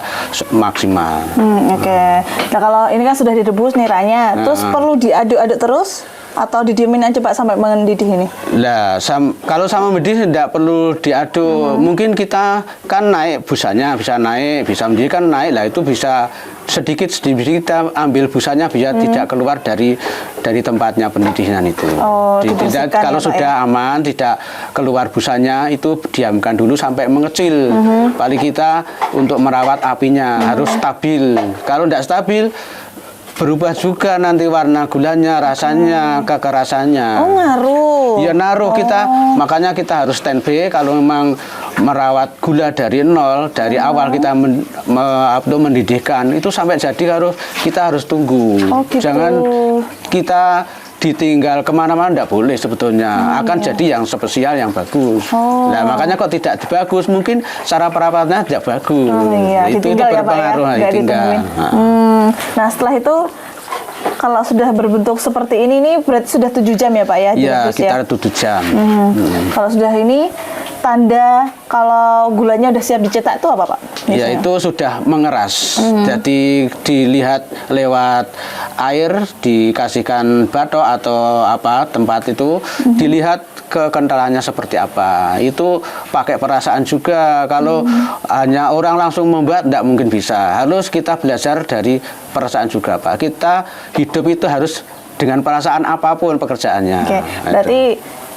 maksimal. Oke. Nah kalau ini kan sudah direbus niranya, terus perlu diaduk-aduk terus atau didiemin aja Pak sampai mendidih ini? Lah, kalau sama mendidih tidak perlu diaduk. Mungkin kita kan naik busanya, bisa naik, bisa mendidih kan naik lah, itu bisa sedikit kita ambil busanya biar tidak keluar dari tempatnya pendidihan itu. Tidak, kalau ya, sudah aman, tidak keluar busanya, itu diamkan dulu sampai mengecil. Paling kita untuk merawat apinya harus stabil. Kalau tidak stabil, berubah juga nanti warna gulanya, rasanya, kekerasannya. Oh, ngaruh. Ya naruh kita, makanya kita harus standby. Kalau memang merawat gula dari nol, dari awal kita mendidihkan, itu sampai jadi kita harus tunggu. Gitu. Jangan kita ditinggal kemana-mana, tidak boleh sebetulnya. Akan jadi yang spesial, yang bagus. Nah makanya kok tidak bagus, mungkin cara perawatannya tidak bagus. Itu berpengaruh, ya, ditinggal. Nah setelah itu kalau sudah berbentuk seperti ini nih berarti sudah 7 jam ya Pak ya? Iya, sekitar 7 jam. Kalau sudah ini, tanda kalau gulanya udah siap dicetak itu apa Pak? Ya itu sudah mengeras. Jadi dilihat lewat air, dikasihkan batok atau apa tempat itu, dilihat kekentalannya seperti apa. Itu pakai perasaan juga. Kalau hanya orang langsung membuat tidak mungkin bisa. Harus kita belajar dari perasaan juga Pak. Kita hidup itu harus dengan perasaan apapun pekerjaannya. Oke, berarti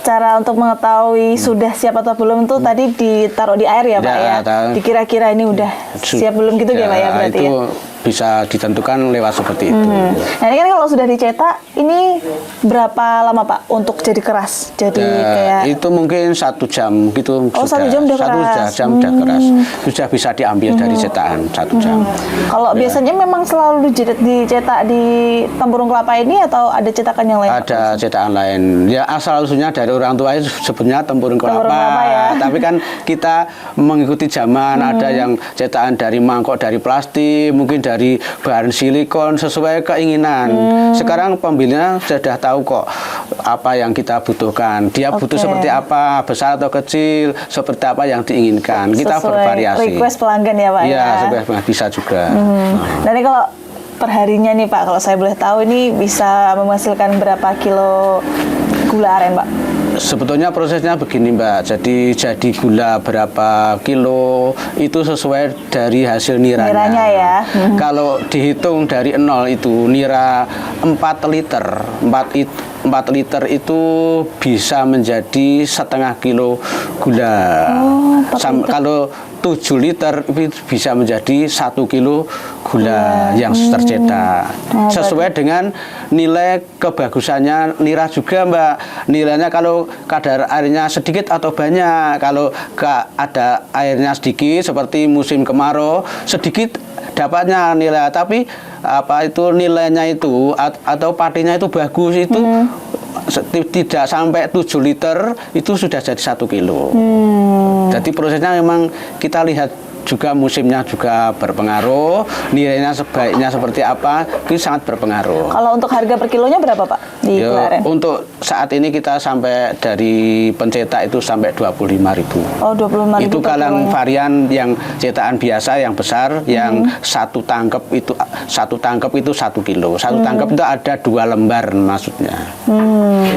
cara untuk mengetahui sudah siap atau belum itu tadi ditaruh di air ya Pak ya? Dikira-kira ini udah siap belum gitu ya Pak ya berarti itu ya? Bisa ditentukan lewat seperti itu. Nah ini kan kalau sudah dicetak, ini berapa lama Pak untuk jadi keras? Jadi kayak itu mungkin 1 jam gitu. Oh, 1 jam udah keras. 1 jam udah keras. Sudah bisa diambil dari cetakan 1 jam. Kalau biasanya memang selalu dicetak di tempurung kelapa ini atau ada cetakan yang lain? Ada cetakan lain. Ya asal usulnya dari orang tua itu sebenarnya tempurung kelapa. Ya. Tapi kan kita mengikuti zaman, ada yang cetakan dari mangkok, dari plastik, mungkin dari bahan silikon sesuai keinginan. Sekarang pembelinya sudah tahu kok apa yang kita butuhkan. Dia butuh seperti apa, besar atau kecil, seperti apa yang diinginkan. Kita sesuai bervariasi. Request pelanggan ya Pak ya? Iya, bisa juga. Dan ini kalau perharinya nih Pak, kalau saya boleh tahu ini bisa menghasilkan berapa kilo gula aren Pak? Sebetulnya prosesnya begini Mbak, jadi gula berapa kilo itu sesuai dari hasil niranya. Niranya ya. Kalau dihitung dari nol itu nira 4 liter, 4 liter itu bisa menjadi setengah kilo gula. Kalau 7 liter bisa menjadi 1 kilo gula yang tercetak. Sesuai dengan nilai kebagusannya nira juga, Mbak. Nilainya kalau kadar airnya sedikit atau banyak. Kalau ada airnya sedikit seperti musim kemarau, sedikit dapatnya nilai, tapi nilainya itu atau padinya itu bagus itu tidak sampai 7 liter itu sudah jadi 1 kilo. Jadi prosesnya memang kita lihat juga musimnya juga berpengaruh, nilainya sebaiknya seperti apa, itu sangat berpengaruh. Kalau untuk harga per kilonya berapa Pak di gula aren? Untuk saat ini kita sampai dari pencetak itu sampai 25.000. Oh, 25.000. Itu kalau varian yang cetakan biasa yang besar, yang satu tangkep itu 1 kilo. Satu tangkep itu ada 2 lembar maksudnya.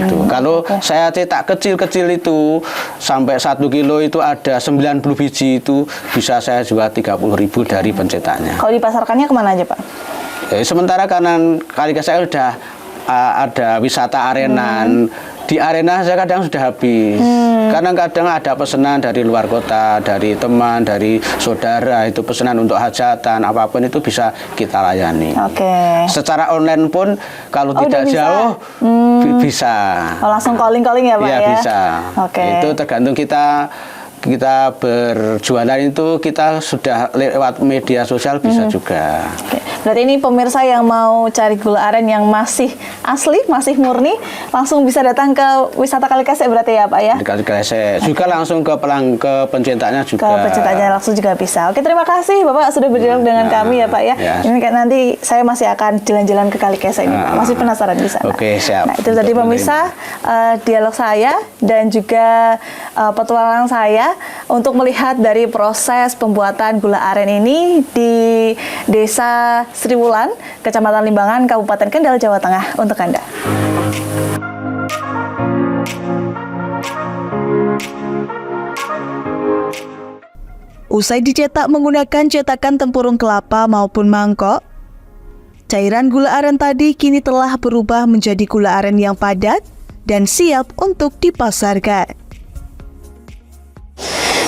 Itu. Kalau saya cetak kecil-kecil itu sampai 1 kilo itu ada 90 biji itu bisa saya jual 30.000 dari pencetaknya. Kalau dipasarkannya kemana aja Pak? Sementara kanan kali saya sudah ada wisata arenan. Di arena saya kadang sudah habis. Kadang-kadang ada pesanan dari luar kota, dari teman, dari saudara, itu pesanan untuk hajatan, apapun itu bisa kita layani. Oke. Secara online pun kalau tidak bisa? jauh bisa. Oh, langsung calling ya Pak ya? Iya bisa. Oke. Itu tergantung kita berjualan itu kita sudah lewat media sosial bisa juga. Oke. Berarti ini pemirsa yang mau cari gula aren yang masih asli, masih murni, langsung bisa datang ke wisata Kalikese berarti ya Pak ya? Di Kalikese. Juga langsung ke pencetaknya juga. Ke pencetaknya langsung juga bisa. Oke, terima kasih Bapak sudah berdialog dengan kami ya Pak ya. Ini kan nanti saya masih akan jalan-jalan ke Kalikese ini Pak. Masih penasaran di sana. Oke, siap. Nah, itu tadi pemirsa dialog saya dan juga petualangan saya untuk melihat dari proses pembuatan gula aren ini di Desa Sriwulan, Kecamatan Limbangan, Kabupaten Kendal, Jawa Tengah untuk Anda. Usai dicetak menggunakan cetakan tempurung kelapa maupun mangkok, cairan gula aren tadi kini telah berubah menjadi gula aren yang padat dan siap untuk dipasarkan.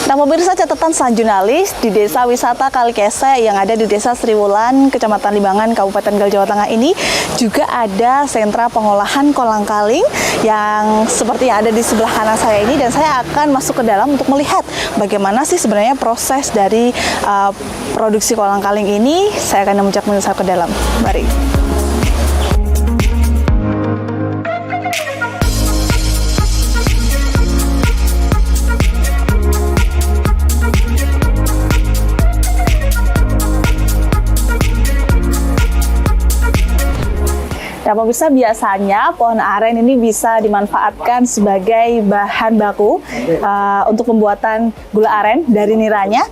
Nah, pemirsa, catatan selanjutnya di Desa Wisata Kalikese yang ada di Desa Sriwulan, Kecamatan Limbangan, Kabupaten Kendal, Jawa Tengah ini juga ada sentra pengolahan kolang-kaling yang seperti yang ada di sebelah kanan saya ini, dan saya akan masuk ke dalam untuk melihat bagaimana sih sebenarnya proses dari produksi kolang-kaling ini. Saya akan mengajak pemirsa ke dalam. Mari. Nah, pemirsa, biasanya pohon aren ini bisa dimanfaatkan sebagai bahan baku untuk pembuatan gula aren dari niranya.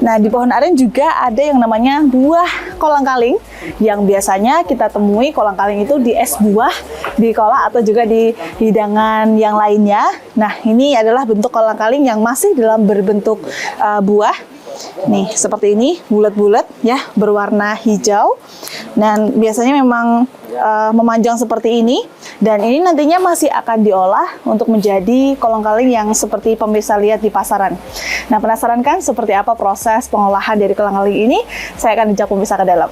Nah, di pohon aren juga ada yang namanya buah kolang-kaling yang biasanya kita temui kolang-kaling itu di es buah, di kolak atau juga di hidangan yang lainnya. Nah, ini adalah bentuk kolang-kaling yang masih dalam berbentuk buah. Nih, seperti ini, bulat-bulat ya, berwarna hijau. Dan biasanya memang memanjang seperti ini, dan ini nantinya masih akan diolah untuk menjadi kolang-kaling yang seperti pemirsa lihat di pasaran. Nah, penasaran kan seperti apa proses pengolahan dari kolang-kaling ini? Saya akan ajak pemirsa ke dalam.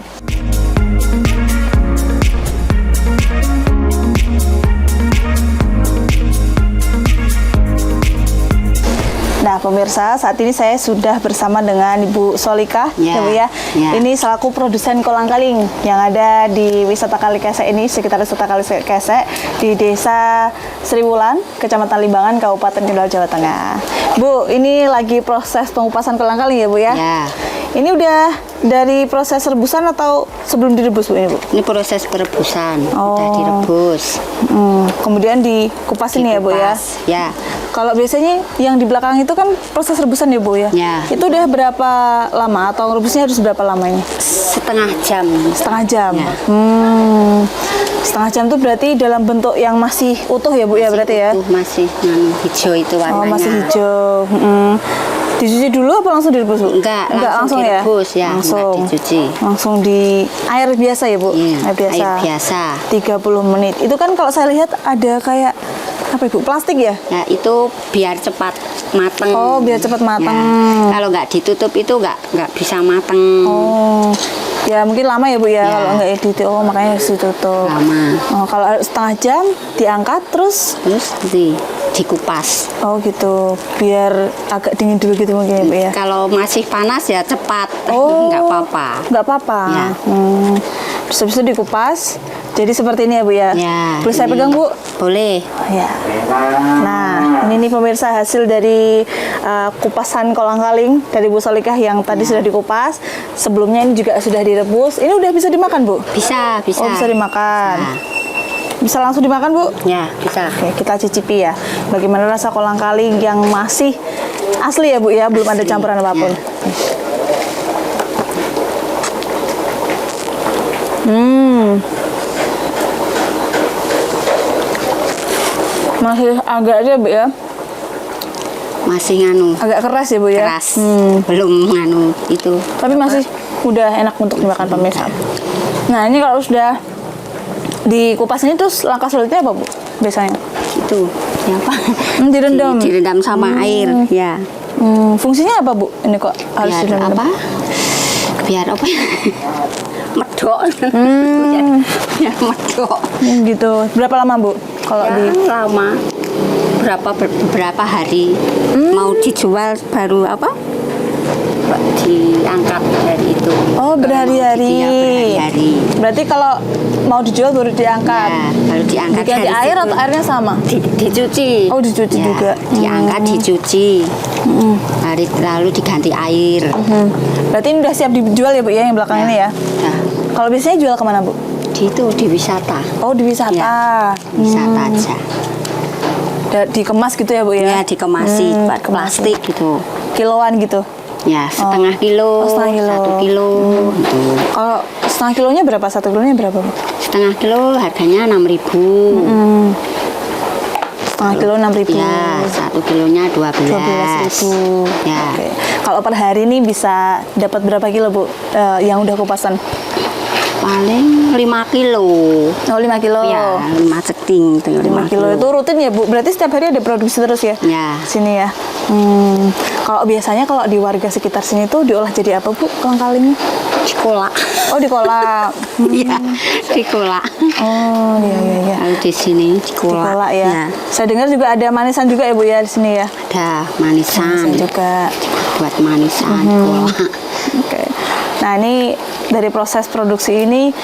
Nah, pemirsa, saat ini saya sudah bersama dengan Ibu Solika, ya Bu ya. Ini selaku produsen kolang-kaling yang ada di Wisata Kalikese ini, sekitar Wisata Kalikese di Desa Sriwulan, Kecamatan Limbangan, Kabupaten Kendal, Jawa Tengah. Bu, ini lagi proses pengupasan kolang-kaling ya Bu ya? Ya. Ini udah dari proses rebusan atau sebelum direbus Bu ini Bu? Ini proses perebusan, udah direbus. Kemudian dikupas ini ya Bu ya? Ya. Kalau biasanya yang di belakang itu kan proses rebusan ya Bu ya? Ya. Itu udah berapa lama atau rebusnya harus berapa lama ini? Setengah jam. Setengah jam? Ya. Setengah jam itu berarti dalam bentuk yang masih utuh ya Bu ya berarti ya? Utuh, masih hijau itu warnanya. Oh, masih hijau. Dicuci dulu apa langsung direbus Bu? Enggak, langsung direbus ya? Langsung enggak dicuci. Langsung di air biasa ya Bu? Iya, air biasa. Air biasa. 30 menit. Itu kan kalau saya lihat ada kayak apa Ibu? Plastik ya? Ya, itu biar cepat mateng. Oh, biar cepat mateng. Ya. Kalau nggak ditutup itu nggak bisa mateng. Oh, Ya mungkin lama ya Bu ya, Ya. kalau nggak edit. Oh makanya harus ditutup. Lama. Oh, kalau setengah jam diangkat terus. Terus dikupas. Oh gitu, biar agak dingin dulu gitu mungkin ya Bu ya. Kalau masih panas ya cepat. Oh, Nggak apa-apa. Nggak apa-apa. Ya. Terus habis itu dikupas. Jadi seperti ini ya Bu ya. Ya. Boleh saya ini. pegang Bu? Boleh. Ya. Nah, ini nih pemirsa hasil dari kupasan kolang-kaling dari Bu Solikah yang tadi sudah dikupas. Sebelumnya ini juga sudah direbus. Ini udah bisa dimakan Bu? Bisa, bisa. Oh bisa dimakan. Bisa. Bisa langsung dimakan Bu? Ya, bisa. Oke, kita cicipi ya. Bagaimana rasa kolang-kaling yang masih asli ya Bu ya, belum ada campuran apapun. Masih agak aja Bu ya, Masih nganu. agak keras ya Bu ya. Keras. Belum nganu itu. Tapi masih udah enak untuk dimakan pemirsa. Nah ini kalau sudah dikupas ini terus langkah selanjutnya apa Bu? Biasanya? Itu. Siapa? Direndam. Direndam sama air. Ya. Fungsinya apa Bu? Ini kok harus Biar direndam? apa? Biar apa? Medok. Biar medok. Gitu. Berapa lama Bu? Kalau Ya, di lama. Beberapa hari. Mau dijual baru apa? Diangkat dari itu. Oh berhari-hari. Iya, berhari-hari. Berarti kalau mau dijual baru diangkat. Ya, baru diangkat Diganti dari air situ. atau airnya sama? Dicuci. Oh, dicuci Ya, juga. Diangkat, dicuci. Lalu diganti air. Berarti ini udah siap dijual ya Bu ya yang belakang ini ya? Nah, Kalau biasanya jual kemana Bu? di wisata. Oh di wisata. Ya. Wisata aja. Dikemas gitu ya Bu ya? Ya, dikemasi Dikemasi. plastik gitu. Kiloan gitu. Ya, setengah kilo, Oh, setengah kilo. 1 kilo. Gitu. Kalau setengah kilonya berapa? 1 kilonya berapa Bu? Setengah kilo harganya 6.000. Setengah kilo 6.000. Ya, 1 kilonya 12. 12.000. Ya. Oke. Kalau per hari ini bisa dapat berapa kilo Bu? Yang udah kupasan? Paling 5 kilo. Oh 5 kilo. Ya, 5 ceting itu 5 kilo itu rutin ya Bu? Berarti setiap hari ada produksi terus ya? Ya. Sini ya. Kalau biasanya kalau di warga sekitar sini tuh diolah jadi apa Bu kolang-kalingnya? Dikolak. Oh dikolak. Iya, dikolak. Oh iya. Kalau di sini dikolak. Dikolak ya. Saya dengar juga ada manisan juga ya Bu ya di sini ya. Ada manisan. Manisan juga. Buat manisan, kolak. Oke. Nah ini dari proses produksi ini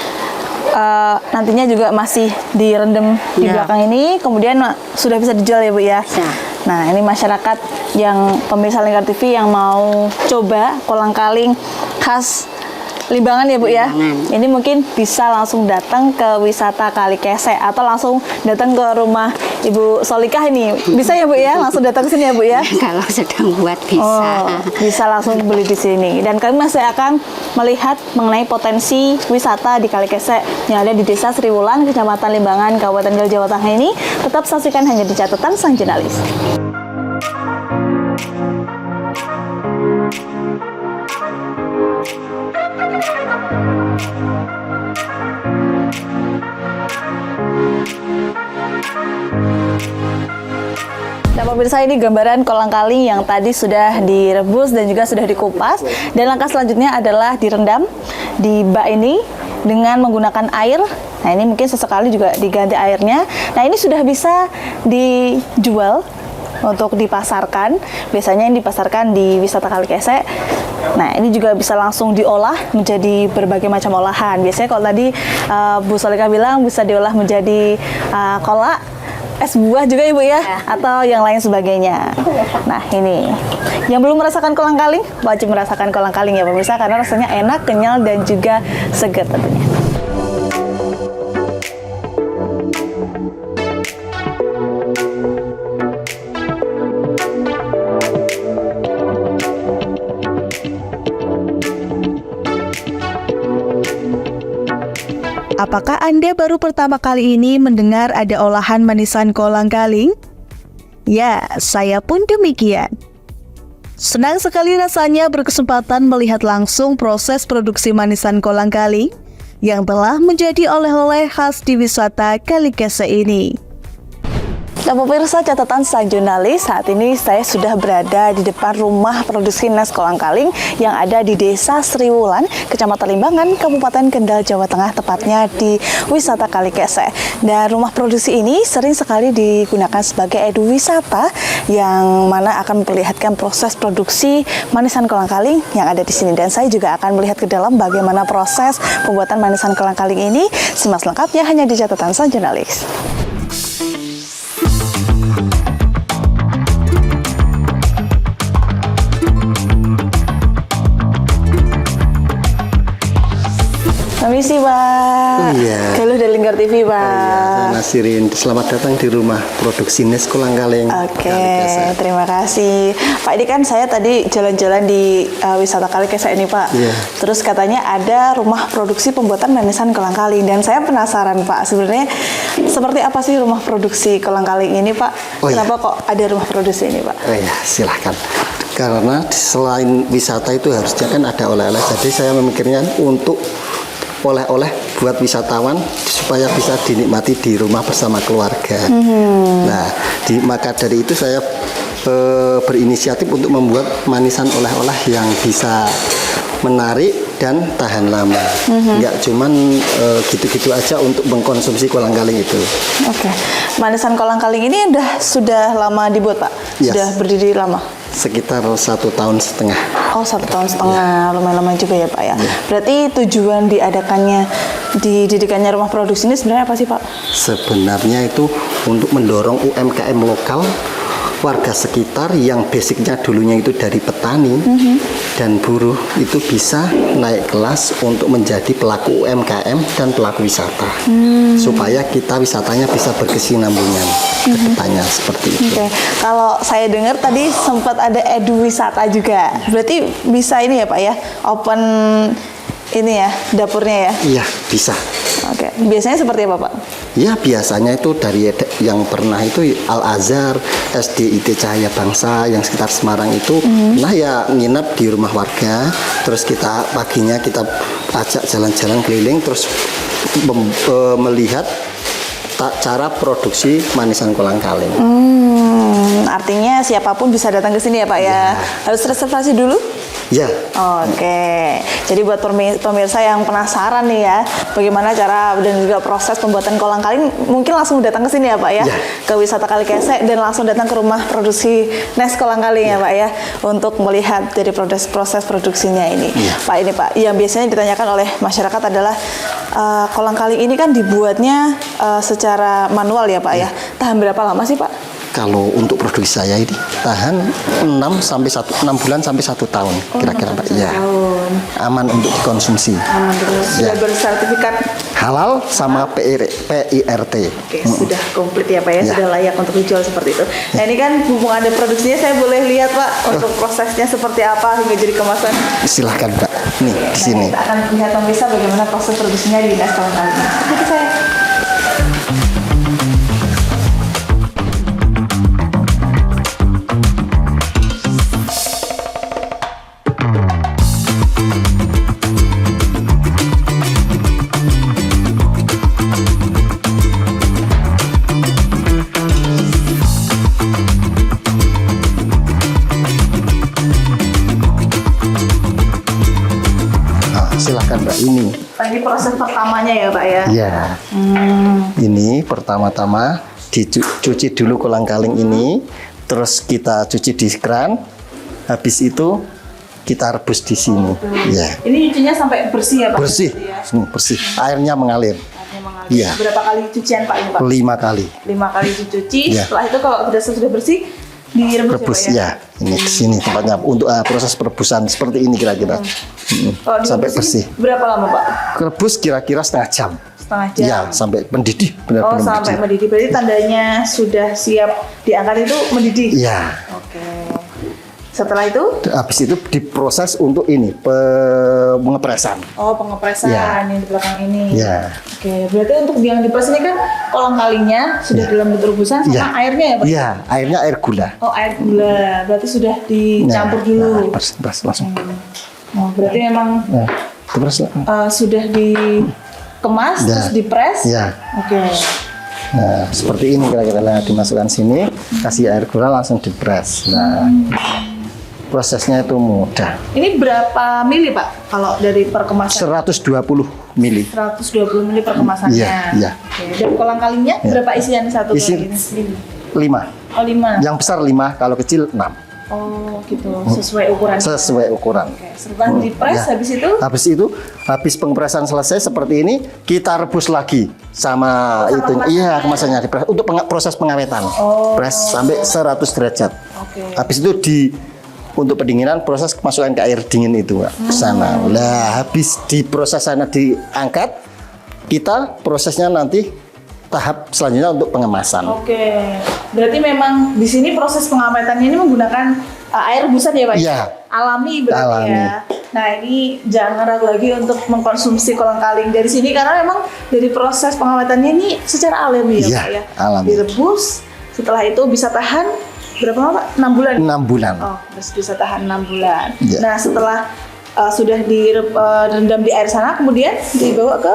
nantinya juga masih direndam di Ya. belakang ini, kemudian sudah bisa dijual ya Bu ya. Bisa. Nah ini masyarakat yang pemirsa Lingkar TV yang mau coba kolang-kaling khas Limbangan ya Bu ya. Limbangan. Ini mungkin bisa langsung datang ke wisata Kali Kesek atau langsung datang ke rumah Ibu Solikah ini. Bisa ya Bu ya, langsung datang ke sini ya Bu ya. Kalau sedang buat bisa. Oh, bisa langsung beli di sini. Dan kami masih akan melihat mengenai potensi wisata di Kali Kesek yang ada di Desa Sriwulan, Kecamatan Limbangan, Kabupaten Garut, Jawa Tengah ini. Tetap saksikan hanya di catatan sang jurnalis. Nah pemirsa, ini gambaran kolang-kaling yang tadi sudah direbus dan juga sudah dikupas. Dan langkah selanjutnya adalah direndam di bak ini dengan menggunakan air. Nah ini mungkin sesekali juga diganti airnya. Nah ini sudah bisa dijual untuk dipasarkan. Biasanya yang dipasarkan di wisata Kali Kesek. Nah ini juga bisa langsung diolah menjadi berbagai macam olahan. Biasanya kalau tadi Bu Solikah bilang bisa diolah menjadi kolak, es buah juga Ibu ya, atau yang lain sebagainya. Nah ini, yang belum merasakan kolang-kaling, wajib merasakan kolang-kaling ya pemirsa, karena rasanya enak, kenyal, dan juga segar tentunya. Apakah Anda baru pertama kali ini mendengar ada olahan manisan kolang-kaling? Ya, saya pun demikian. Senang sekali rasanya berkesempatan melihat langsung proses produksi manisan kolang-kaling yang telah menjadi oleh-oleh khas di wisata Kali Kesek ini. Nah pemirsa catatan sang jurnalis, saat ini saya sudah berada di depan rumah produksi Nes Kolang-Kaling yang ada di Desa Sriwulan, Kecamatan Limbangan, Kabupaten Kendal, Jawa Tengah, tepatnya di Wisata Kalikese. Dan rumah produksi ini sering sekali digunakan sebagai eduwisata yang mana akan memperlihatkan proses produksi manisan kolang-kaling yang ada di sini. Dan saya juga akan melihat ke dalam bagaimana proses pembuatan manisan kolang-kaling ini. Simak selengkapnya hanya di catatan sang jurnalis. Permisi Pak. Iya. Halo dari Lingkar TV Pak. Saya Nasirin, selamat datang di rumah produksi Nes Kolang-Kaling. Oke, Kalikese. terima kasih Pak. Ini kan saya tadi jalan-jalan di wisata Kalikese ini Pak. Iya. Terus katanya ada rumah produksi pembuatan manisan kolang-kaling dan saya penasaran Pak, sebenarnya seperti apa sih rumah produksi kolang-kaling ini Pak? Oh, iya. Kenapa kok ada rumah produksi ini Pak? Oh ya, silahkan. Karena selain wisata itu harusnya kan ada oleh-oleh. Jadi saya memikirnya untuk oleh-oleh buat wisatawan supaya bisa dinikmati di rumah bersama keluarga. Nah, maka dari itu saya berinisiatif untuk membuat manisan oleh-oleh yang bisa menarik dan tahan lama. Enggak cuman gitu-gitu aja untuk mengkonsumsi kolang-kaling itu. Oke, manisan kolang-kaling ini sudah lama dibuat Pak? Yes. Sudah berdiri lama? Sekitar 1,5 tahun. Oh, 1,5 tahun, lumayan lama juga ya Pak ya. Berarti tujuan didirikannya rumah produksi ini sebenarnya apa sih Pak? Sebenarnya itu untuk mendorong UMKM lokal warga sekitar yang basicnya dulunya itu dari petani dan buruh itu bisa naik kelas untuk menjadi pelaku UMKM dan pelaku wisata supaya kita wisatanya bisa berkesinambungan ke depannya seperti itu. Oke, kalau saya dengar tadi sempat ada edu wisata juga, berarti bisa ini ya Pak ya, open ini ya dapurnya ya? Iya bisa. Oke, biasanya seperti apa Pak? Ya biasanya itu dari yang pernah itu Al-Azhar, SDIT Cahaya Bangsa yang sekitar Semarang itu, nah ya nginep di rumah warga, terus kita paginya kita ajak jalan-jalan keliling, terus melihat cara produksi manisan kolang-kaling. Artinya siapapun bisa datang ke sini ya Pak ya? Harus reservasi dulu? Ya. Oke, jadi buat pemirsa yang penasaran nih ya, bagaimana cara dan juga proses pembuatan kolang-kaling, mungkin langsung datang ke sini ya Pak ya, ke Wisata Kalikese dan langsung datang ke rumah produksi Nes Kolang-Kaling ya Pak ya, untuk melihat dari proses produksinya ini. Pak, ini Pak, yang biasanya ditanyakan oleh masyarakat adalah kolang-kaling ini kan dibuatnya secara manual ya Pak ya, tahan berapa lama sih Pak? Kalau untuk produksi saya ini tahan 6 bulan sampai 1 tahun kira-kira Pak. Ya. Aman untuk dikonsumsi. Aman terus. Sudah bersertifikat halal sama PIRT. Oke, sudah komplit ya Pak ya, sudah layak untuk dijual seperti itu. Nah ini kan mumpung ada produksinya, saya boleh lihat Pak untuk prosesnya seperti apa hingga jadi kemasan. Silahkan Pak, nih di sini. Kita akan lihat pemirsa bagaimana proses produksinya di Nes Kolang-Kaling. Ikuti saya. Silahkan Mbak, ini. Ini proses pertamanya ya Pak ya? Ya. Ini pertama-tama dicuci dulu kolang-kaling ini, terus kita cuci di keran, habis itu kita rebus di sini. Ya. Ini cucinya sampai bersih ya Pak? Bersih, bersih. Airnya mengalir. Iya. Berapa kali cucian Pak ini Pak? 5 kali. 5 kali dicuci, Ya. setelah itu kalau sudah bersih, direbus Rebus ya Pak ya? ya. Ini di sini tempatnya untuk proses perebusan seperti ini kira-kira. Kalau Sampai bersih. berapa lama Pak? Rebus kira-kira setengah jam. Setengah jam? Ya, sampai mendidih. Oh, Benar-benar sampai mendidih. Berarti tandanya sudah siap diangkat itu mendidih? Iya. Oke. Setelah itu? Habis itu diproses untuk ini, pengepresan. Oh, pengepresan Ya. yang di belakang ini. Ya. Oke, berarti untuk yang dipres ini kan kolang-kalingnya sudah dalam bentuk rebusan sama Ya. airnya ya Pak? Iya, airnya air gula. Oh, air gula. Berarti sudah dicampur dulu. Peras langsung. Oh, berarti memang Nah, peras. sudah dikemas Ya. terus dipres? Ya. Oke. Nah, seperti ini kira-kira. Nah, dimasukkan sini, kasih air gula langsung dipres. Nah, prosesnya itu mudah. Ini berapa mili Pak kalau dari per kemasan? 120 mili. 120 mili per kemasannya. Iya. Oke. Dan kolang-kalingnya berapa isian satu Isi- kali ini? 5. Oh 5. Yang besar 5, kalau kecil 6. Oh gitu, sesuai ukuran. Sesuai ukuran. Oke. Setelah dipres Ya. habis itu? Habis pengepresan selesai seperti ini, kita rebus lagi sama itu. kemasannya. Iya, kemasannya dipres untuk proses pengawetan. Pres sampai 100 derajat. Oke. Habis itu untuk pendinginan proses masukkan ke air dingin itu Mbak, ke sana. Lah, habis di proses sana diangkat, kita prosesnya nanti tahap selanjutnya untuk pengemasan. Oke. Berarti memang di sini proses pengawetannya ini menggunakan air rebusan ya Pak? Iya. Alami berarti Alami. ya. Nah ini jangan ragu lagi untuk mengkonsumsi kolang-kaling dari sini karena memang dari proses pengawetannya ini secara alami ya Iya, Pak ya. alami. Direbus, setelah itu bisa tahan berapa lama Pak? 6 bulan? 6 bulan. Oh, terus bisa tahan 6 bulan. Iya. Nah setelah sudah direndam di air sana, kemudian dibawa ke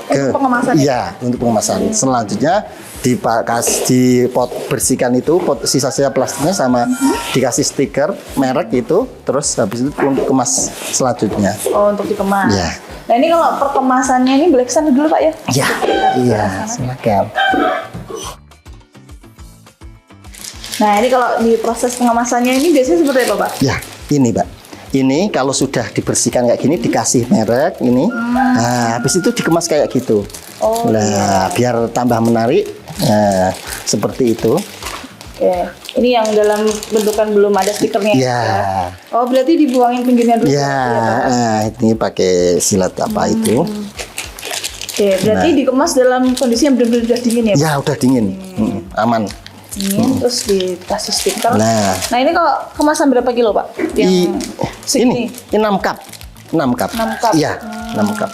untuk pengemasan. Iya, untuk pengemasan. Selanjutnya bersihkan itu sisa-sisa plastiknya sama dikasih stiker merek itu, terus habis itu untuk kemas selanjutnya. Oh, untuk dikemas. Iya. Nah ini kalau perkemasannya ini boleh kesana dulu Pak ya? Iya, iya, silakan. Nah ini kalau di proses pengemasannya ini biasanya seperti apa Pak? Ya, ini Mbak. Ini kalau sudah dibersihkan kayak gini, dikasih merek ini. Nah, habis itu dikemas kayak gitu. Oh, nah, biar tambah menarik. Nah, seperti itu. Oke. Ini yang dalam bentukan belum ada stikernya. Ya. Oh berarti dibuangin pinggirnya dulu. Ya, ini pakai silat apa itu? Oke, berarti dikemas dalam kondisi yang benar-benar sudah dingin ya Pak? Ya, udah dingin. Aman. Dingin, terus dikasih stiker. Nah. Nah ini kalau kemasan berapa kilo Pak? Yang segini? Ini 6 cup. 6 cup. 6 cup. Iya, 6 cup.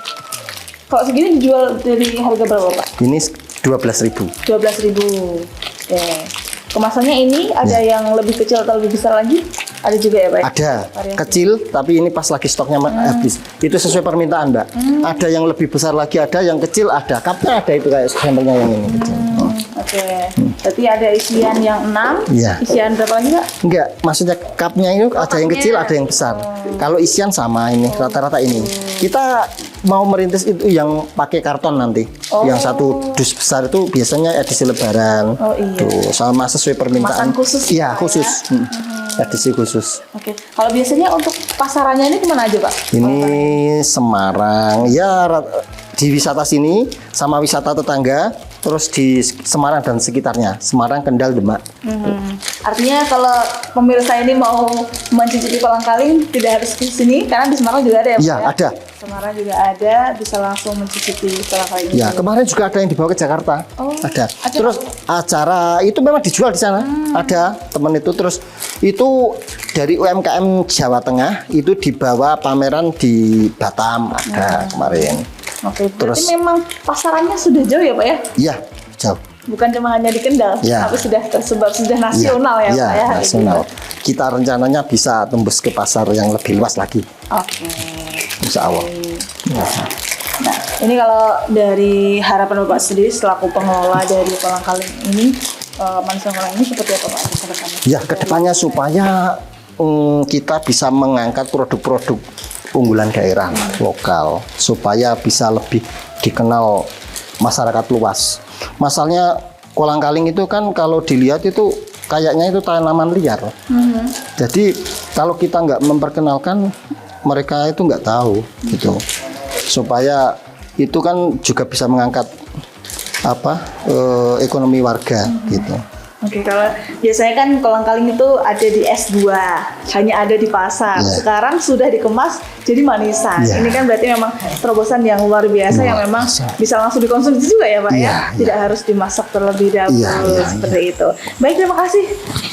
Kalau segini dijual dari harga berapa Pak? Ini 12.000. 12.000. Oke. Kemasannya ini ada yang lebih kecil atau lebih besar lagi? Ada juga ya Pak? Ada Variasi. kecil, tapi ini pas lagi stoknya habis. Itu sesuai permintaan, Mbak. Ada yang lebih besar lagi, ada yang kecil, ada. Cupnya ada itu kayak sampelnya yang ini kecil. Oke. Berarti ada isian yang 6, Iya. isian berapa lagi Pak? Enggak, maksudnya cupnya ini ada yang kecil, ada yang besar. Kalau isian sama ini, rata-rata ini. Kita mau merintis itu yang pakai karton nanti. Yang satu dus besar itu biasanya edisi lebaran. Oh, iya. Tuh, sama sesuai permintaan. Kemasan khusus Iya, ya, khusus. Edisi khusus. Oke. Kalau biasanya untuk pasarannya ini kemana aja Pak? Ini Semarang. Ya, di wisata sini sama wisata tetangga, terus di Semarang dan sekitarnya. Semarang, Kendal, Demak. Artinya kalau pemirsa ini mau mencicipi kolang-kaling tidak harus ke sini karena di Semarang juga ada ya Pak? Iya, ada. Semarang juga ada, bisa langsung mencicipi kolang-kaling ini. Ya, kemarin juga ada yang dibawa ke Jakarta. Oh, ada. ada. Terus acara itu memang dijual di sana. Ada teman itu, terus itu dari UMKM Jawa Tengah itu dibawa pameran di Batam ada kemarin. Oke, berarti Terus- memang pasarannya sudah jauh ya Pak ya? Iya, jauh. Bukan cuma hanya di Kendal, Ya. tapi sudah tersebar, sudah nasional ya Iya, Pak ya? hari nasional. ini. Kita rencananya bisa tembus ke pasar yang lebih luas lagi. Oke. Insya Allah. Nah, ini kalau dari harapan Bapak sendiri selaku pengelola dari kolang-kaling ini, manusia kolang ini seperti apa Pak ke depannya? Ya, kedepannya supaya kita bisa mengangkat produk-produk unggulan daerah lokal supaya bisa lebih dikenal masyarakat luas. Masalahnya kolang-kaling itu kan kalau dilihat itu kayaknya itu tanaman liar. Jadi kalau kita nggak memperkenalkan, mereka itu nggak tahu gitu. Supaya itu kan juga bisa mengangkat ekonomi warga gitu. Oke, kalau biasanya kan kolang-kaling itu ada di S2, hanya ada di pasar. Iya. Sekarang sudah dikemas jadi manisan. Iya. Ini kan berarti memang terobosan yang luar biasa yang memang bisa langsung dikonsumsi juga ya Pak ya? Iya, Tidak harus dimasak terlebih dahulu Iya, seperti itu. Baik, terima kasih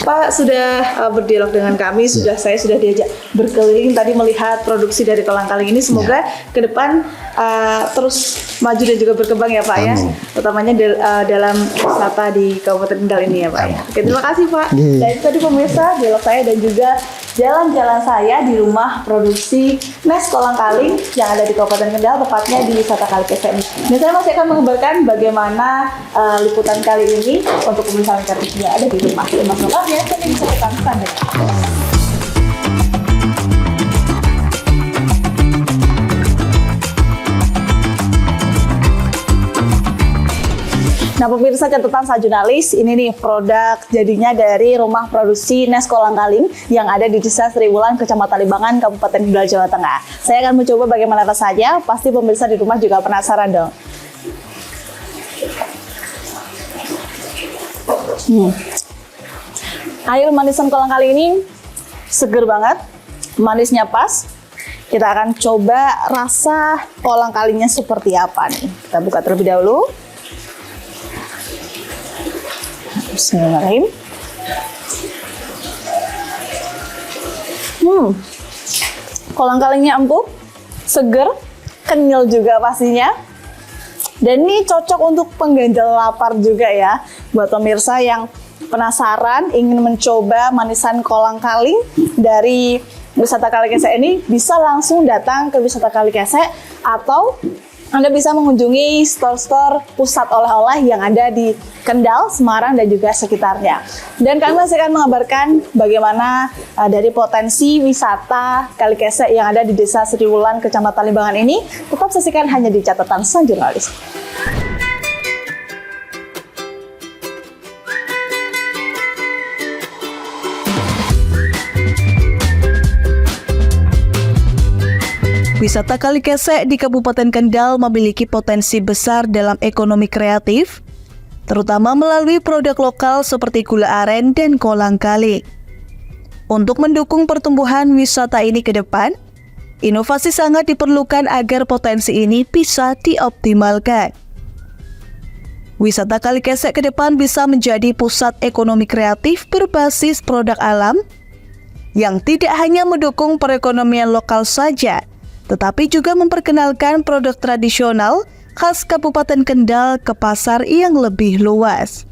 Pak sudah berdialog dengan kami. Saya sudah diajak berkeliling tadi melihat produksi dari kolang-kaling ini. Semoga ke depan terus maju dan juga berkembang ya Pak ya, utamanya dalam wisata di Kabupaten Kendal ini ya Pak ya. Oke, terima kasih Pak. Dan itu tadi pemirsa dialog saya dan juga jalan-jalan saya di rumah produksi Nes Kolang Kaling yang ada di Kabupaten Kendal, tepatnya di wisata Kalikese ini. Dan saya masih akan mengabarkan bagaimana liputan kali ini untuk pemirsa kreatif yang ada di rumah. Terima kasih ya, saya bisa tetangkan. Nah pemirsa, catatan saya jurnalis, ini nih produk jadinya dari rumah produksi Nes Kolang Kaling yang ada di Desa Sriwulan, Kecamatan Limbangan, Kabupaten Kendal, Jawa Tengah. Saya akan mencoba bagaimana rasanya, pasti pemirsa di rumah juga penasaran dong. Air manisan kolang kaling ini seger banget, manisnya pas. Kita akan coba rasa kolang kalingnya seperti apa nih. Kita buka terlebih dahulu. Bismillahirrahmanirrahim. Kolang kalingnya empuk, seger, kenyal juga pastinya. Dan ini cocok untuk pengganjal lapar juga ya, buat pemirsa yang penasaran ingin mencoba manisan kolang kaling dari wisata Kalikese ini, bisa langsung datang ke wisata Kalikese atau Anda bisa mengunjungi store-store pusat oleh-oleh yang ada di Kendal, Semarang, dan juga sekitarnya. Dan kami masih akan mengabarkan bagaimana dari potensi wisata Kalikese yang ada di Desa Sriwulan, Kecamatan Limbangan ini. Tetap saksikan hanya di catatan sang jurnalis. Wisata Kalikese di Kabupaten Kendal memiliki potensi besar dalam ekonomi kreatif, terutama melalui produk lokal seperti gula aren dan kolang kaling. Untuk mendukung pertumbuhan wisata ini ke depan, inovasi sangat diperlukan agar potensi ini bisa dioptimalkan. Wisata Kalikese ke depan bisa menjadi pusat ekonomi kreatif berbasis produk alam yang tidak hanya mendukung perekonomian lokal saja, tetapi juga memperkenalkan produk tradisional khas Kabupaten Kendal ke pasar yang lebih luas.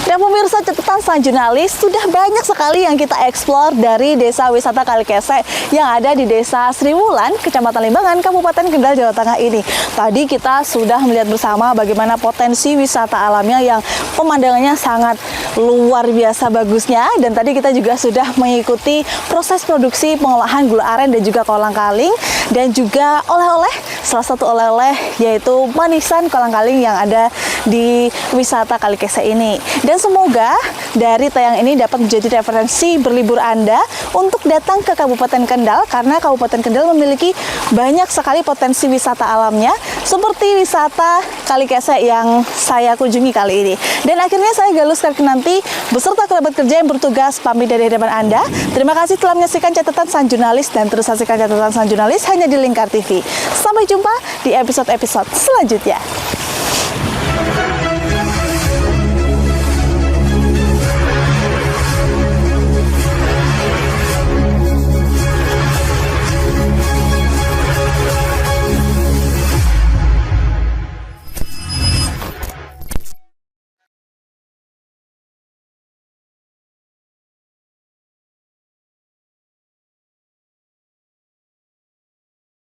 Dan pemirsa, catatan sang jurnalis, sudah banyak sekali yang kita eksplor dari desa wisata Kalikese yang ada di Desa Sriwulan, Kecamatan Limbangan, Kabupaten Kendal, Jawa Tengah ini. Tadi kita sudah melihat bersama bagaimana potensi wisata alamnya yang pemandangannya sangat luar biasa bagusnya. Dan tadi kita juga sudah mengikuti proses produksi pengolahan gula aren dan juga kolang kaling. Dan juga oleh-oleh, salah satu oleh-oleh yaitu manisan kolang kaling yang ada di wisata Kalikese ini. Dan semoga dari tayang ini dapat menjadi referensi berlibur Anda untuk datang ke Kabupaten Kendal, karena Kabupaten Kendal memiliki banyak sekali potensi wisata alamnya seperti wisata Kalikese yang saya kunjungi kali ini. Dan akhirnya saya Galus Karkinanti beserta kerabat kerja yang bertugas pamit dari hadapan Anda. Terima kasih telah menyaksikan catatan sang jurnalis, dan terus saksikan catatan sang jurnalis hanya di Lingkar TV. Sampai jumpa di episode-episode selanjutnya.